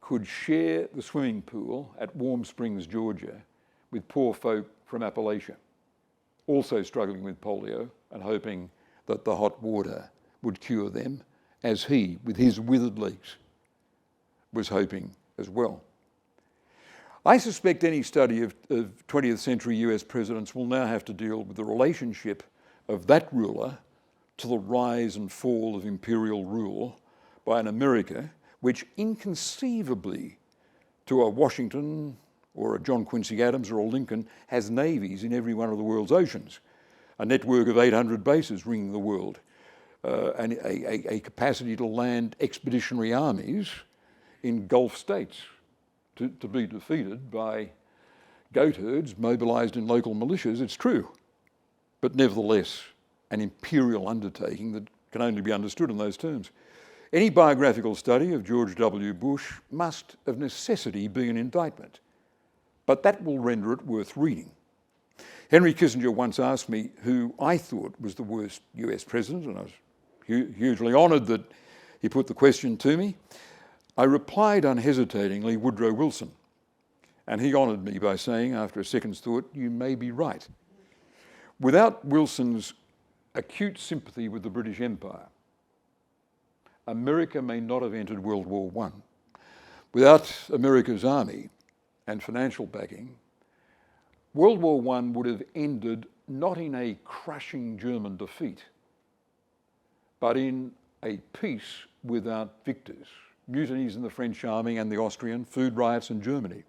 could share the swimming pool at Warm Springs, Georgia, with poor folk from Appalachia, also struggling with polio and hoping that the hot water would cure them, as he, with his withered legs, was hoping as well. I suspect any study of 20th century US presidents will now have to deal with the relationship of that ruler to the rise and fall of imperial rule by an America which inconceivably to a Washington or a John Quincy Adams or a Lincoln has navies in every one of the world's oceans, a network of 800 bases ringing the world, and a capacity to land expeditionary armies in Gulf states to be defeated by goat herds mobilised in local militias. It's true, but nevertheless an imperial undertaking that can only be understood in those terms. Any biographical study of George W. Bush must of necessity be an indictment, but that will render it worth reading. Henry Kissinger once asked me who I thought was the worst US president, and I was hugely honoured that he put the question to me. I replied unhesitatingly, Woodrow Wilson, and he honoured me by saying, after a second's thought, you may be right. Without Wilson's acute sympathy with the British Empire, America may not have entered World War I. Without America's army and financial backing, World War I would have ended not in a crushing German defeat, but in a peace without victors. Mutinies in the French army and the Austrian, food riots in Germany.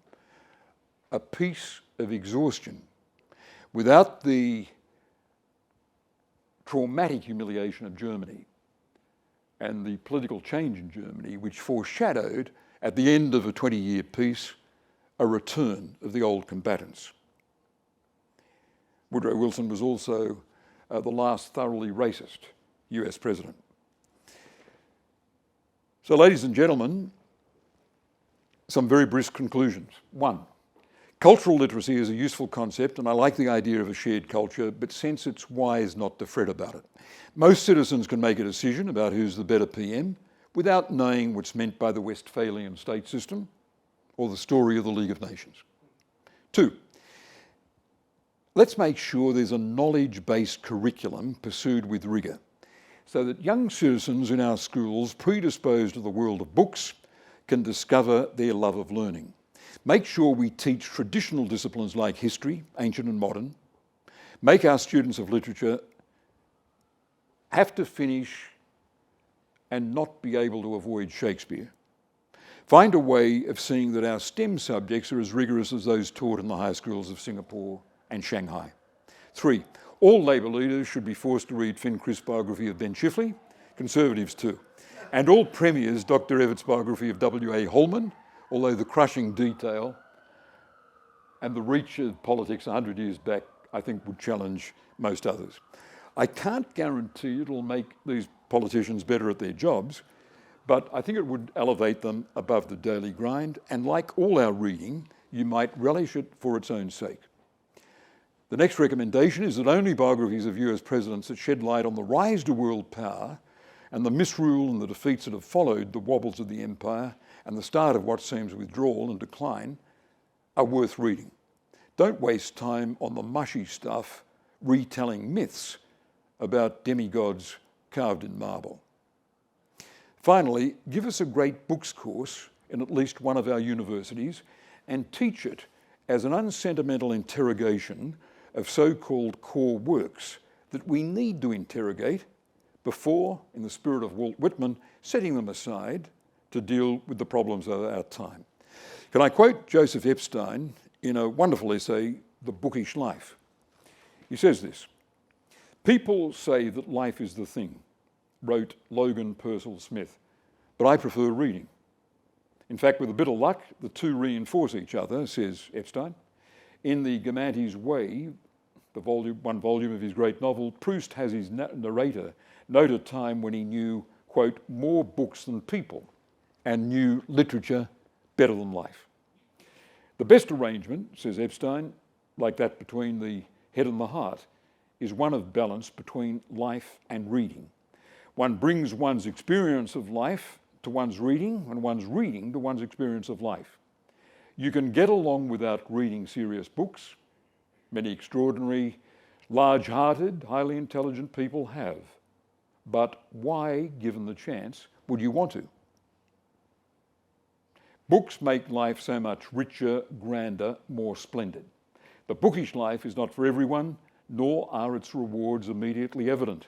A peace of exhaustion. Without the traumatic humiliation of Germany and the political change in Germany, which foreshadowed, at the end of a 20-year peace, a return of the old combatants. Woodrow Wilson was also the last thoroughly racist US president. So, ladies and gentlemen, some very brisk conclusions. 1, cultural literacy is a useful concept, and I like the idea of a shared culture, but sense it's wise not to fret about it. Most citizens can make a decision about who's the better PM without knowing what's meant by the Westphalian state system or the story of the League of Nations. 2, let's make sure there's a knowledge-based curriculum pursued with rigour, so that young citizens in our schools predisposed to the world of books can discover their love of learning. Make sure we teach traditional disciplines like history, ancient and modern. Make our students of literature have to finish and not be able to avoid Shakespeare. Find a way of seeing that our STEM subjects are as rigorous as those taught in the high schools of Singapore and Shanghai. 3, all Labor leaders should be forced to read Finn Crisp's biography of Ben Chifley, Conservatives too. And all premiers, Dr. Everett's biography of W.A. Holman, although the crushing detail and the reach of politics 100 years back, I think, would challenge most others. I can't guarantee it'll make these politicians better at their jobs, but I think it would elevate them above the daily grind, and like all our reading, you might relish it for its own sake. The next recommendation is that only biographies of US presidents that shed light on the rise to world power and the misrule and the defeats that have followed the wobbles of the empire and the start of what seems withdrawal and decline are worth reading. Don't waste time on the mushy stuff retelling myths about demigods carved in marble. Finally, give us a great books course in at least one of our universities and teach it as an unsentimental interrogation of so-called core works that we need to interrogate before, in the spirit of Walt Whitman, setting them aside to deal with the problems of our time. Can I quote Joseph Epstein in a wonderful essay, The Bookish Life? He says this: "People say that life is the thing," wrote Logan Purcell Smith, "but I prefer reading. In fact, with a bit of luck, the two reinforce each other," says Epstein. In The Gamanti's Way, one volume of his great novel, Proust has his narrator note a time when he knew, quote, "more books than people and knew literature better than life." The best arrangement, says Epstein, like that between the head and the heart, is one of balance between life and reading. One brings one's experience of life to one's reading and one's reading to one's experience of life. You can get along without reading serious books. Many extraordinary, large-hearted, highly intelligent people have. But why, given the chance, would you want to? Books make life so much richer, grander, more splendid. The bookish life is not for everyone, nor are its rewards immediately evident.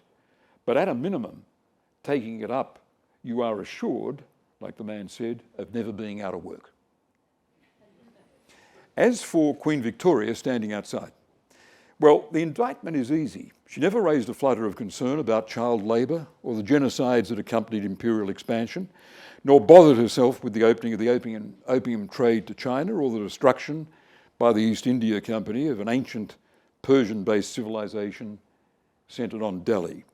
But at a minimum, taking it up, you are assured, like the man said, of never being out of work. As for Queen Victoria standing outside, well, the indictment is easy. She never raised a flutter of concern about child labour or the genocides that accompanied imperial expansion, nor bothered herself with the opening of the opium trade to China or the destruction by the East India Company of an ancient Persian-based civilization centred on Delhi.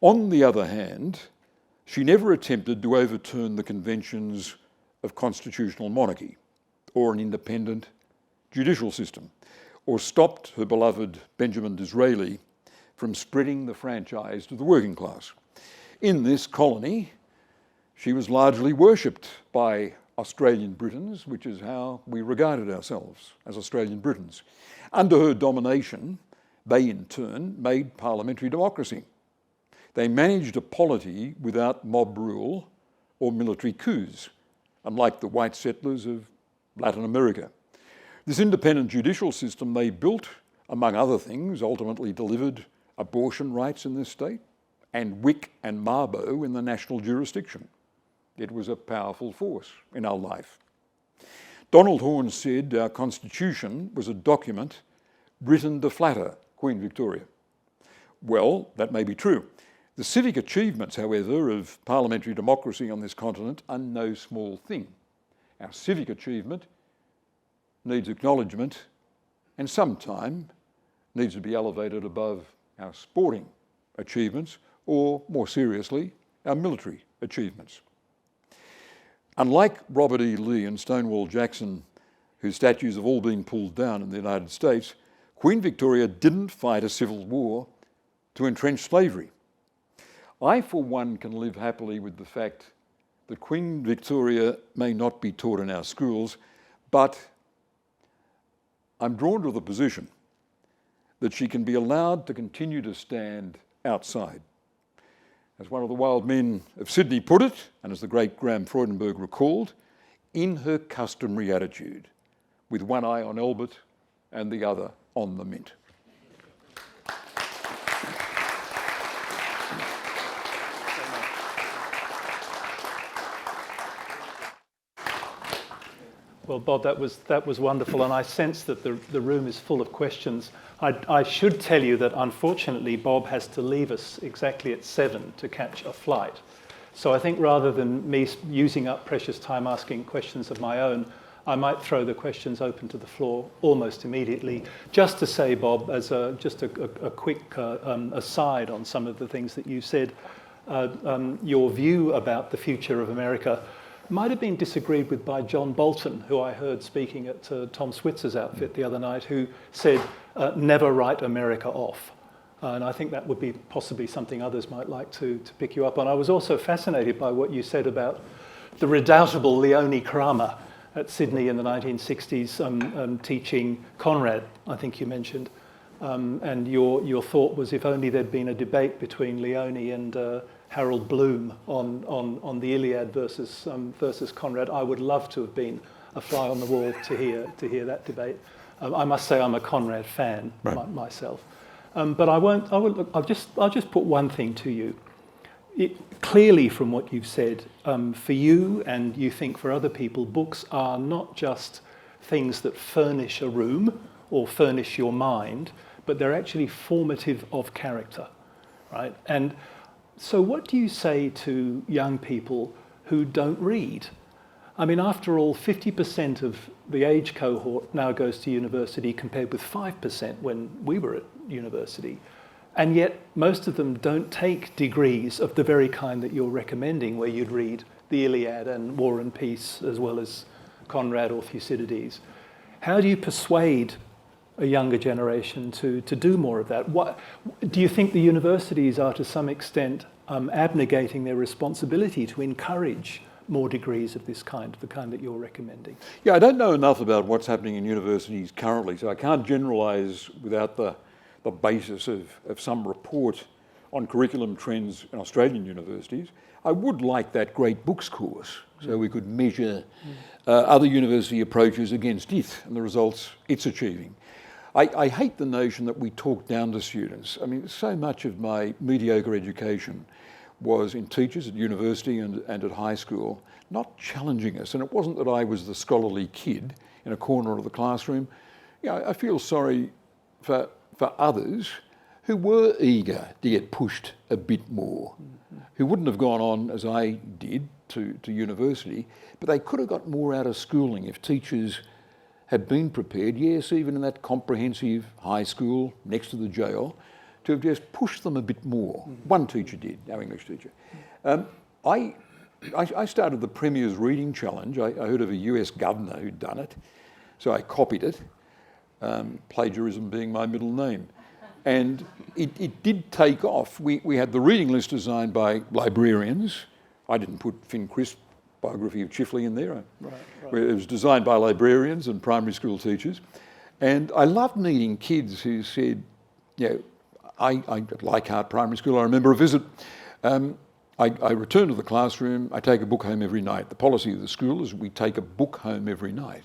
On the other hand, she never attempted to overturn the conventions of constitutional monarchy or an independent judicial system, or stopped her beloved Benjamin Disraeli from spreading the franchise to the working class. In this colony, she was largely worshipped by Australian Britons, which is how we regarded ourselves, as Australian Britons. Under her domination, they in turn made parliamentary democracy. They managed a polity without mob rule or military coups, unlike the white settlers of Latin America. This independent judicial system they built, among other things, ultimately delivered abortion rights in this state and Wick and Mabo in the national jurisdiction. It was a powerful force in our life. Donald Horne said our constitution was a document written to flatter Queen Victoria. Well, that may be true. The civic achievements, however, of parliamentary democracy on this continent are no small thing. Our civic achievement needs acknowledgement and sometime needs to be elevated above our sporting achievements or, more seriously, our military achievements. Unlike Robert E. Lee and Stonewall Jackson, whose statues have all been pulled down in the United States, Queen Victoria didn't fight a civil war to entrench slavery. I, for one, can live happily with the fact that Queen Victoria may not be taught in our schools, but I'm drawn to the position that she can be allowed to continue to stand outside. As one of the wild men of Sydney put it, and as the great Graham Freudenberg recalled, in her customary attitude, with one eye on Albert and the other on the Mint. Well, Bob, that was wonderful, and I sense that the room is full of questions. I should tell you that unfortunately Bob has to leave us exactly at 7 to catch a flight. So I think rather than me using up precious time asking questions of my own, I might throw the questions open to the floor almost immediately. Just to say, Bob, as just a quick aside on some of the things that you said, your view about the future of America might have been disagreed with by John Bolton, who I heard speaking at Tom Switzer's outfit the other night, who said, never write America off. And I think that would be possibly something others might like to pick you up on. I was also fascinated by what you said about the redoubtable Leone Kramer at Sydney in the 1960s teaching Conrad, I think you mentioned. And your thought was if only there'd been a debate between Leone and Harold Bloom on the Iliad versus Conrad, I would love to have been a fly on the wall to hear that debate. I must say I'm a Conrad fan myself, but I'll just put one thing to you. Clearly, from what you've said, for you and you think for other people, books are not just things that furnish a room or furnish your mind, but they're actually formative of character, right? And so what do you say to young people who don't read? I mean, after all, 50% of the age cohort now goes to university compared with 5% when we were at university. And yet most of them don't take degrees of the very kind that you're recommending, where you'd read the Iliad and War and Peace as well as Conrad or Thucydides. How do you persuade a younger generation to do more of that? What, do you think the universities are to some extent abnegating their responsibility to encourage more degrees of this kind, the kind that you're recommending? Yeah, I don't know enough about what's happening in universities currently, so I can't generalise without the basis of some report on curriculum trends in Australian universities. I would like that great books course so we could measure other university approaches against it and the results it's achieving. I hate the notion that we talk down to students. I mean, so much of my mediocre education was in teachers at university and at high school, not challenging us. And it wasn't that I was the scholarly kid in a corner of the classroom. I feel sorry for others who were eager to get pushed a bit more, who wouldn't have gone on as I did to university, but they could have got more out of schooling if teachers had been prepared, yes, even in that comprehensive high school next to the jail, to have just pushed them a bit more. One teacher did, our English teacher. I started the Premier's Reading Challenge. I heard of a US governor who'd done it, so I copied it, plagiarism being my middle name. And it did take off. We had the reading list designed by librarians. I didn't put Finn Crisp's biography of Chifley in there. Right. It was designed by librarians and primary school teachers. And I loved meeting kids who said, I at Leichhardt Primary School, I remember a visit. I return to the classroom, I take a book home every night. The policy of the school is we take a book home every night.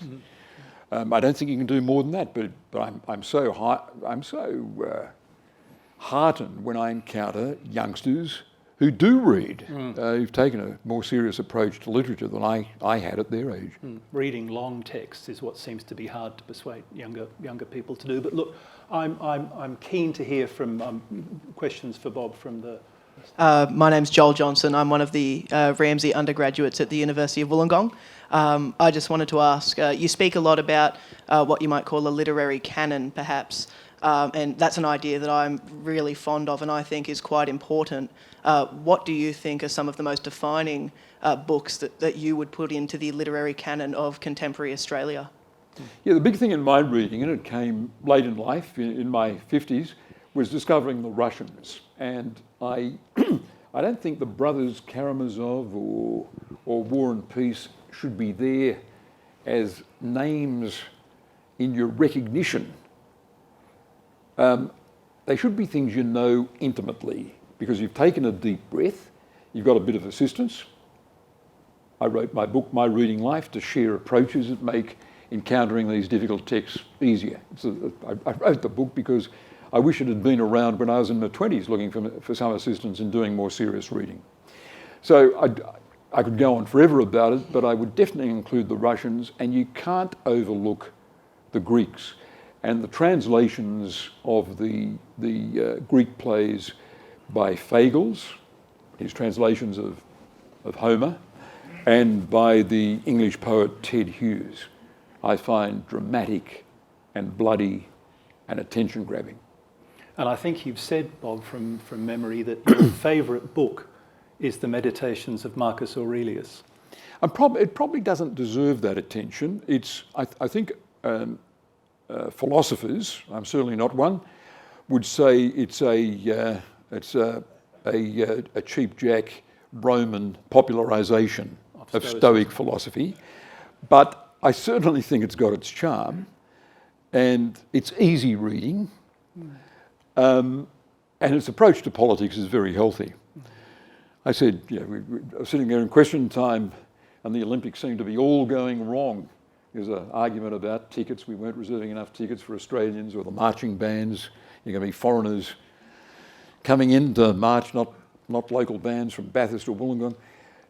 I don't think you can do more than that, but I'm so heartened when I encounter youngsters who do read, who've taken a more serious approach to literature than I had at their age. Reading long texts is what seems to be hard to persuade younger people to do. But look, I'm keen to hear from questions for Bob from the... My name's Joel Johnson. I'm one of the Ramsay undergraduates at the University of Wollongong. I just wanted to ask, you speak a lot about what you might call a literary canon, perhaps, and that's an idea that I'm really fond of and I think is quite important. What do you think are some of the most defining books that you would put into the literary canon of contemporary Australia? Yeah, the big thing in my reading, and it came late in life, in my 50s, was discovering the Russians. And I don't think the brothers Karamazov or War and Peace should be there as names in your recognition. They should be things you know intimately, because you've taken a deep breath, you've got a bit of assistance. I wrote my book, My Reading Life, to share approaches that make encountering these difficult texts easier. I wrote the book because I wish it had been around when I was in my 20s looking for some assistance in doing more serious reading. So I could go on forever about it, but I would definitely include the Russians, and you can't overlook the Greeks. And the translations of the Greek plays by Fagles, his translations of Homer, and by the English poet Ted Hughes, I find dramatic and bloody and attention-grabbing. And I think you've said, Bob, from memory, that your favourite book is The Meditations of Marcus Aurelius. It probably doesn't deserve that attention. I think philosophers, I'm certainly not one, would say it's a cheap jack Roman popularisation of Stoic philosophy, but I certainly think it's got its charm, and it's easy reading, and its approach to politics is very healthy. I said, we were sitting there in question time, and the Olympics seemed to be all going wrong. There's an argument about tickets. We weren't reserving enough tickets for Australians or the marching bands. You're going to be foreigners coming in to march, not local bands from Bathurst or Wollongong.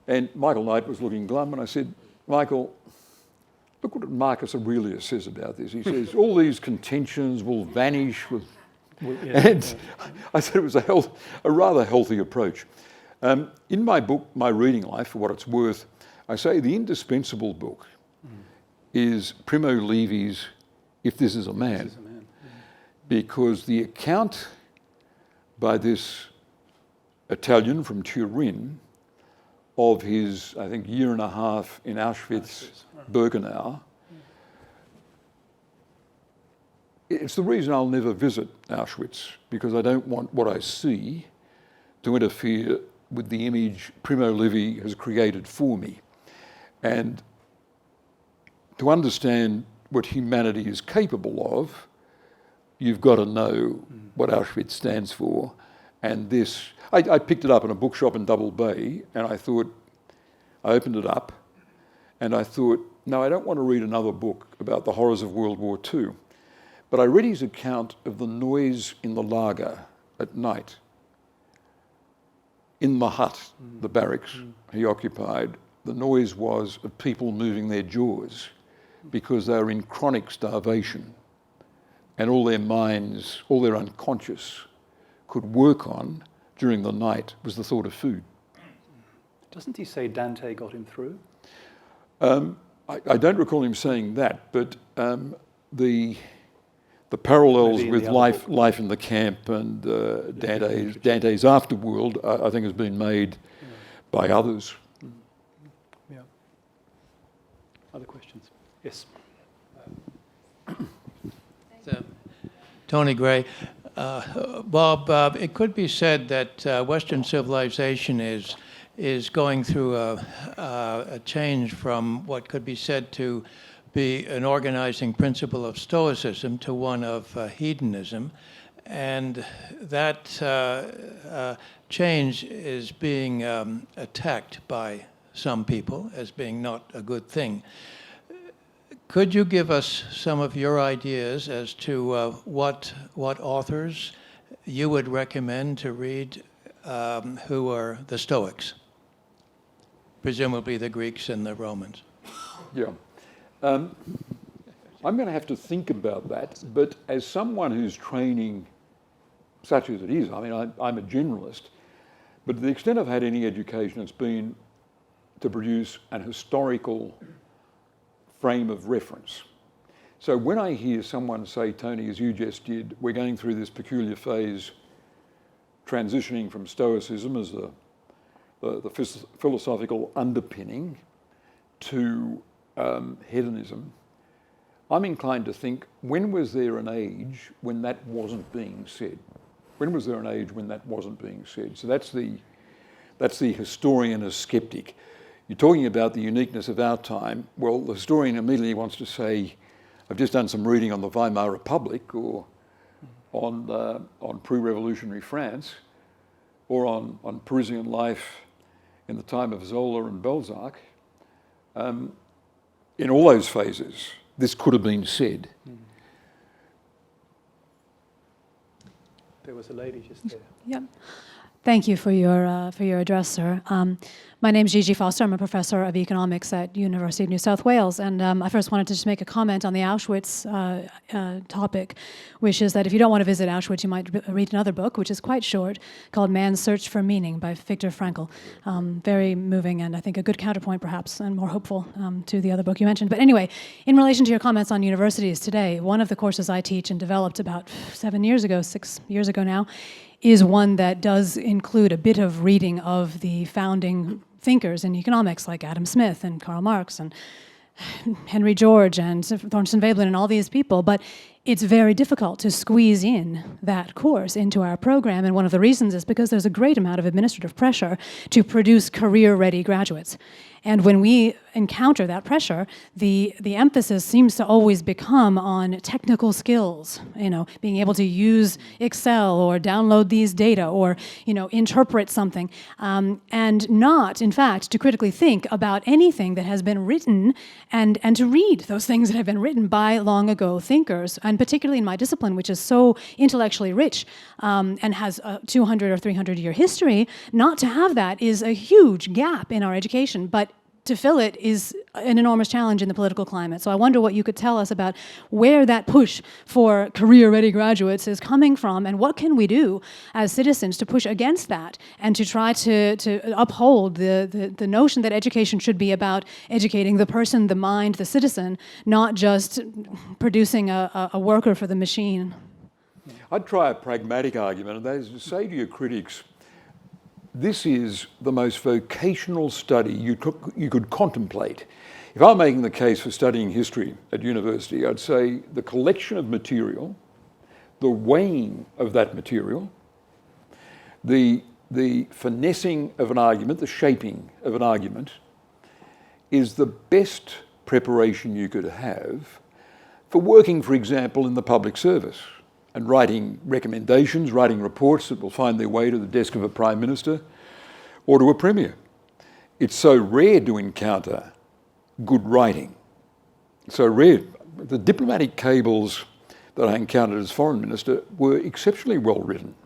And Michael Knight was looking glum, and I said, Michael, look what Marcus Aurelius says about this. He says, all these contentions will vanish with... I said it was a rather healthy approach. In my book, My Reading Life, for what it's worth, I say the indispensable book is Primo Levi's If This Is a Man. Because the account by this Italian from Turin of his, I think, year and a half in Auschwitz-Birkenau, it's the reason I'll never visit Auschwitz, because I don't want what I see to interfere with the image Primo Levi has created for me. And to understand what humanity is capable of, you've got to know what Auschwitz stands for. And this, I picked it up in a bookshop in Double Bay, and I opened it up, and I thought, no, I don't want to read another book about the horrors of World War II. But I read his account of the noise in the lager at night, in the hut, the barracks he occupied. The noise was of people moving their jaws because they were in chronic starvation, and all their minds, all their unconscious could work on during the night was the thought of food. Doesn't he say Dante got him through? I don't recall him saying that, but the parallels with life in the camp and Dante's afterworld, I think, has been made by others. Yeah. Other questions? Yes. Tony Gray. Bob, it could be said that Western civilization is going through a change from what could be said to be an organizing principle of Stoicism to one of hedonism, and that change is being attacked by some people as being not a good thing. Could you give us some of your ideas as to what authors you would recommend to read who are the Stoics? Presumably the Greeks and the Romans. Yeah. I'm going to have to think about that, but as someone who's training, such as it is, I mean, I'm a generalist, but to the extent I've had any education, it's been to produce an historical frame of reference. So when I hear someone say, Tony, as you just did, we're going through this peculiar phase, transitioning from Stoicism as the philosophical underpinning to hedonism, I'm inclined to think, when was there an age when that wasn't being said? When was there an age when that wasn't being said? So that's the historian as skeptic. You're talking about the uniqueness of our time. Well, the historian immediately wants to say, I've just done some reading on the Weimar Republic, or on pre-revolutionary France, or on Parisian life in the time of Zola and Balzac. In all those phases, this could have been said. There was a lady just there. Yeah. Thank you for your address, sir. My name is Gigi Foster. I'm a professor of economics at University of New South Wales, and I first wanted to just make a comment on the Auschwitz topic, which is that if you don't want to visit Auschwitz, you might read another book, which is quite short, called Man's Search for Meaning by Viktor Frankl. Very moving and I think a good counterpoint, perhaps, and more hopeful to the other book you mentioned. But anyway, in relation to your comments on universities today, one of the courses I teach and developed about 6 years ago now, is one that does include a bit of reading of the founding thinkers in economics like Adam Smith and Karl Marx and Henry George and Thornton Veblen and all these people, but it's very difficult to squeeze in that course into our program, and one of the reasons is because there's a great amount of administrative pressure to produce career-ready graduates. And when we encounter that pressure, the emphasis seems to always become on technical skills, being able to use Excel or download these data or, interpret something, and not, in fact, to critically think about anything that has been written and to read those things that have been written by long ago thinkers, and particularly in my discipline, which is so intellectually rich and has a 200 or 300 year history. Not to have that is a huge gap in our education, but to fill it is an enormous challenge in the political climate. So I wonder what you could tell us about where that push for career-ready graduates is coming from, and what can we do as citizens to push against that and to try to uphold the notion that education should be about educating the person, the mind, the citizen, not just producing a worker for the machine. I'd try a pragmatic argument, and that is to say to your critics, this is the most vocational study you could contemplate. If I'm making the case for studying history at university, I'd say the collection of material, the weighing of that material, the finessing of an argument, the shaping of an argument, is the best preparation you could have for working, for example, in the public service and writing recommendations, writing reports that will find their way to the desk of a Prime Minister or to a Premier. It's so rare to encounter good writing. So rare. The diplomatic cables that I encountered as Foreign Minister were exceptionally well written.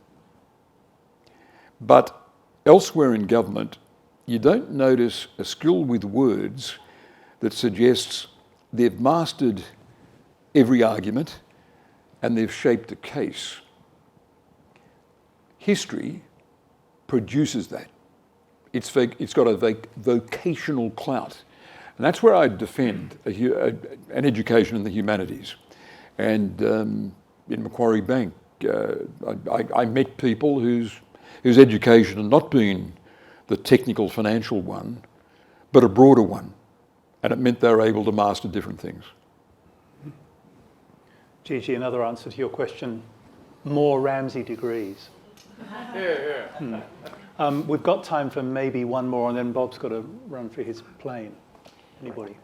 But elsewhere in government, you don't notice a skill with words that suggests they've mastered every argument and they've shaped a case. History produces that. It's got a vocational clout. And that's where I defend an education in the humanities. And in Macquarie Bank, I met people whose education had not been the technical financial one, but a broader one. And it meant they were able to master different things. Gigi, another answer to your question, more Ramsay degrees. We've got time for maybe one more, and then Bob's got to run for his plane. Anybody?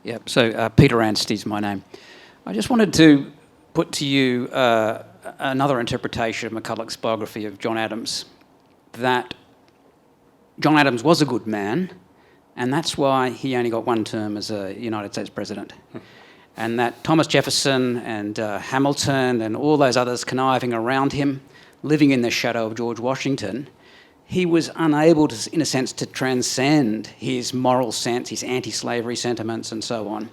Yeah, so Peter Anstey's my name. I just wanted to put to you another interpretation of McCulloch's biography of John Adams, that John Adams was a good man, and that's why he only got one term as a United States president. And that Thomas Jefferson and Hamilton and all those others conniving around him, living in the shadow of George Washington, he was unable to, in a sense, to transcend his moral sense, his anti-slavery sentiments and so on.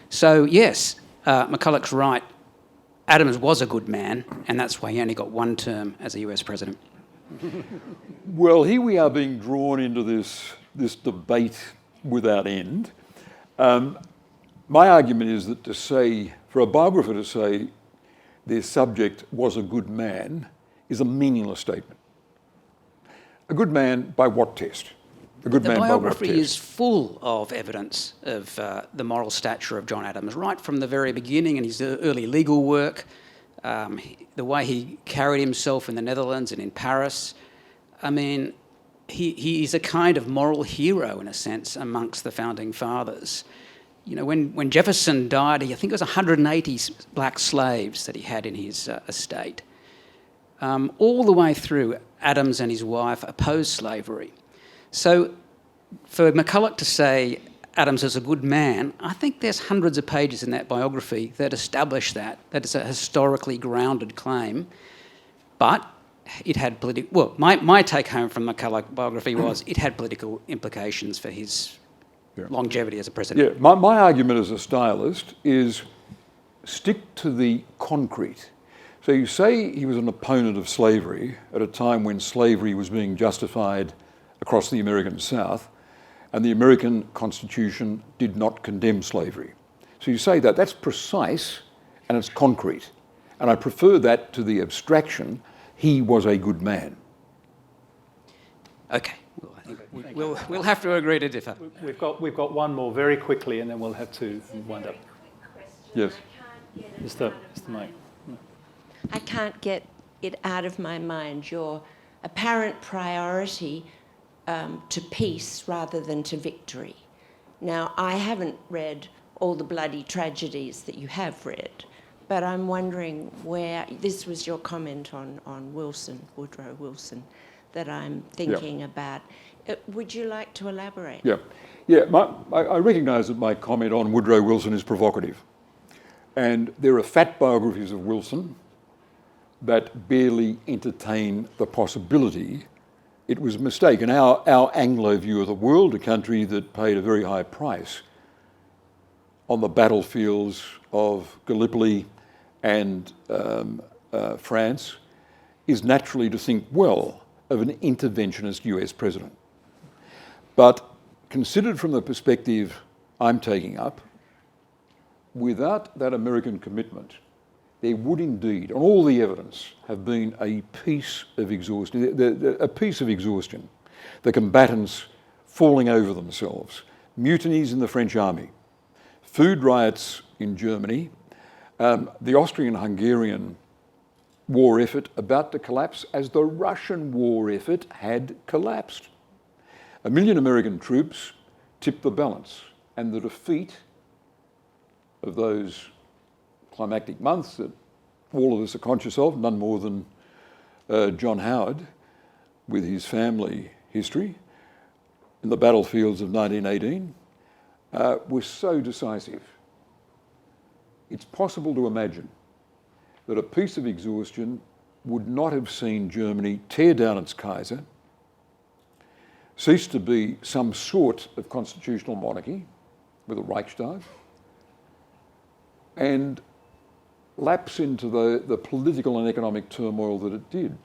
So yes, McCulloch's right. Adams was a good man, and that's why he only got one term as a US president. Well, here we are being drawn into this debate without end. My argument is that to say, for a biographer to say their subject was a good man is a meaningless statement. A good man by what test? A good man by what test? The biography is full of evidence of the moral stature of John Adams, right from the very beginning in his early legal work, the way he carried himself in the Netherlands and in Paris. I mean, he is a kind of moral hero, in a sense, amongst the founding fathers. You know, when Jefferson died, I think it was 180 black slaves that he had in his estate. All the way through, Adams and his wife opposed slavery. So for McCulloch to say Adams is a good man, I think there's hundreds of pages in that biography that establish that it's a historically grounded claim. but it had political... Well, my take-home from the Carr biography was it had political implications for his longevity as a president. Yeah, my argument as a stylist is stick to the concrete. So you say he was an opponent of slavery at a time when slavery was being justified across the American South, and the American Constitution did not condemn slavery. So you say that, that's precise and it's concrete. And I prefer that to the abstraction, he was a good man. Okay, well, I think we'll have to agree to differ. We've got one more very quickly, and then we'll have to wind up. Yes. Is the mic? I can't get it out of my mind, your apparent priority to peace rather than to victory. Now, I haven't read all the bloody tragedies that you have read, but I'm wondering where, this was your comment on Wilson, Woodrow Wilson, that I'm thinking about. Would you like to elaborate? Yeah. I recognise that my comment on Woodrow Wilson is provocative. And there are fat biographies of Wilson that barely entertain the possibility it was a mistake. And our Anglo view of the world, a country that paid a very high price on the battlefields of Gallipoli and France, is naturally to think well of an interventionist US president. But considered from the perspective I'm taking up, without that American commitment, there would indeed, on all the evidence, have been a piece of exhaustion, the combatants falling over themselves, mutinies in the French army, food riots in Germany, the Austrian-Hungarian war effort about to collapse as the Russian war effort had collapsed. 1 million American troops tipped the balance, and the defeat of those climactic months that all of us are conscious of, none more than John Howard with his family history in the battlefields of 1918, was so decisive. It's possible to imagine that a piece of exhaustion would not have seen Germany tear down its Kaiser, cease to be some sort of constitutional monarchy with a Reichstag, and lapse into the political and economic turmoil that it did,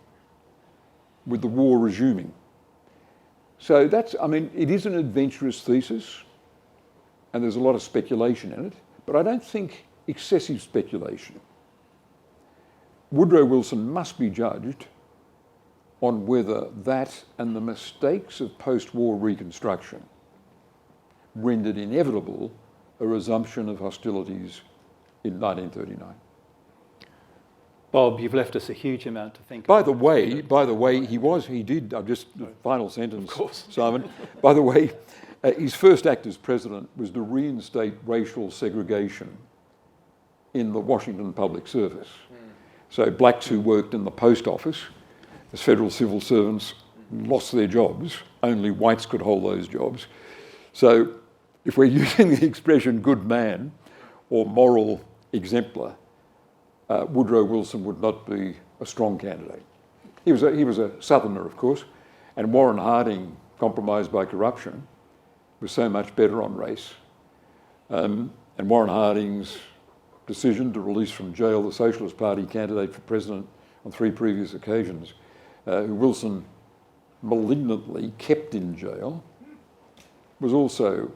with the war resuming. So it is an adventurous thesis, and there's a lot of speculation in it, but I don't think excessive speculation. Woodrow Wilson must be judged on whether that and the mistakes of post-war reconstruction rendered inevitable a resumption of hostilities in 1939. Bob, you've left us a huge amount to think By about. the way, he did, the final sentence, of course. Simon. By the way, his first act as president was to reinstate racial segregation in the Washington public service. So blacks who worked in the post office as federal civil servants lost their jobs. Only whites could hold those jobs. So if we're using the expression good man or moral exemplar, Woodrow Wilson would not be a strong candidate. He was a Southerner, of course, and Warren Harding, compromised by corruption, was so much better on race. And Warren Harding's decision to release from jail the Socialist Party candidate for president on 3 previous occasions, who Wilson malignantly kept in jail, was also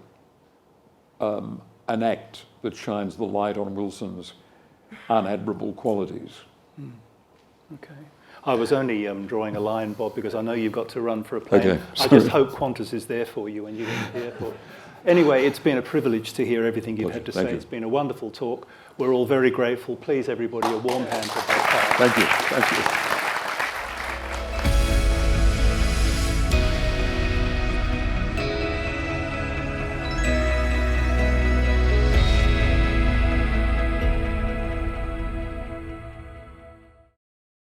an act that shines the light on Wilson's unadmirable qualities. Okay. I was only drawing a line, Bob, because I know you've got to run for a plane. Okay, I just hope Qantas is there for you when you get to the airport. Anyway, it's been a privilege to hear everything you've had to say. It's been a wonderful talk. We're all very grateful. Please, everybody, a warm hand for Bob Carr. Thank you.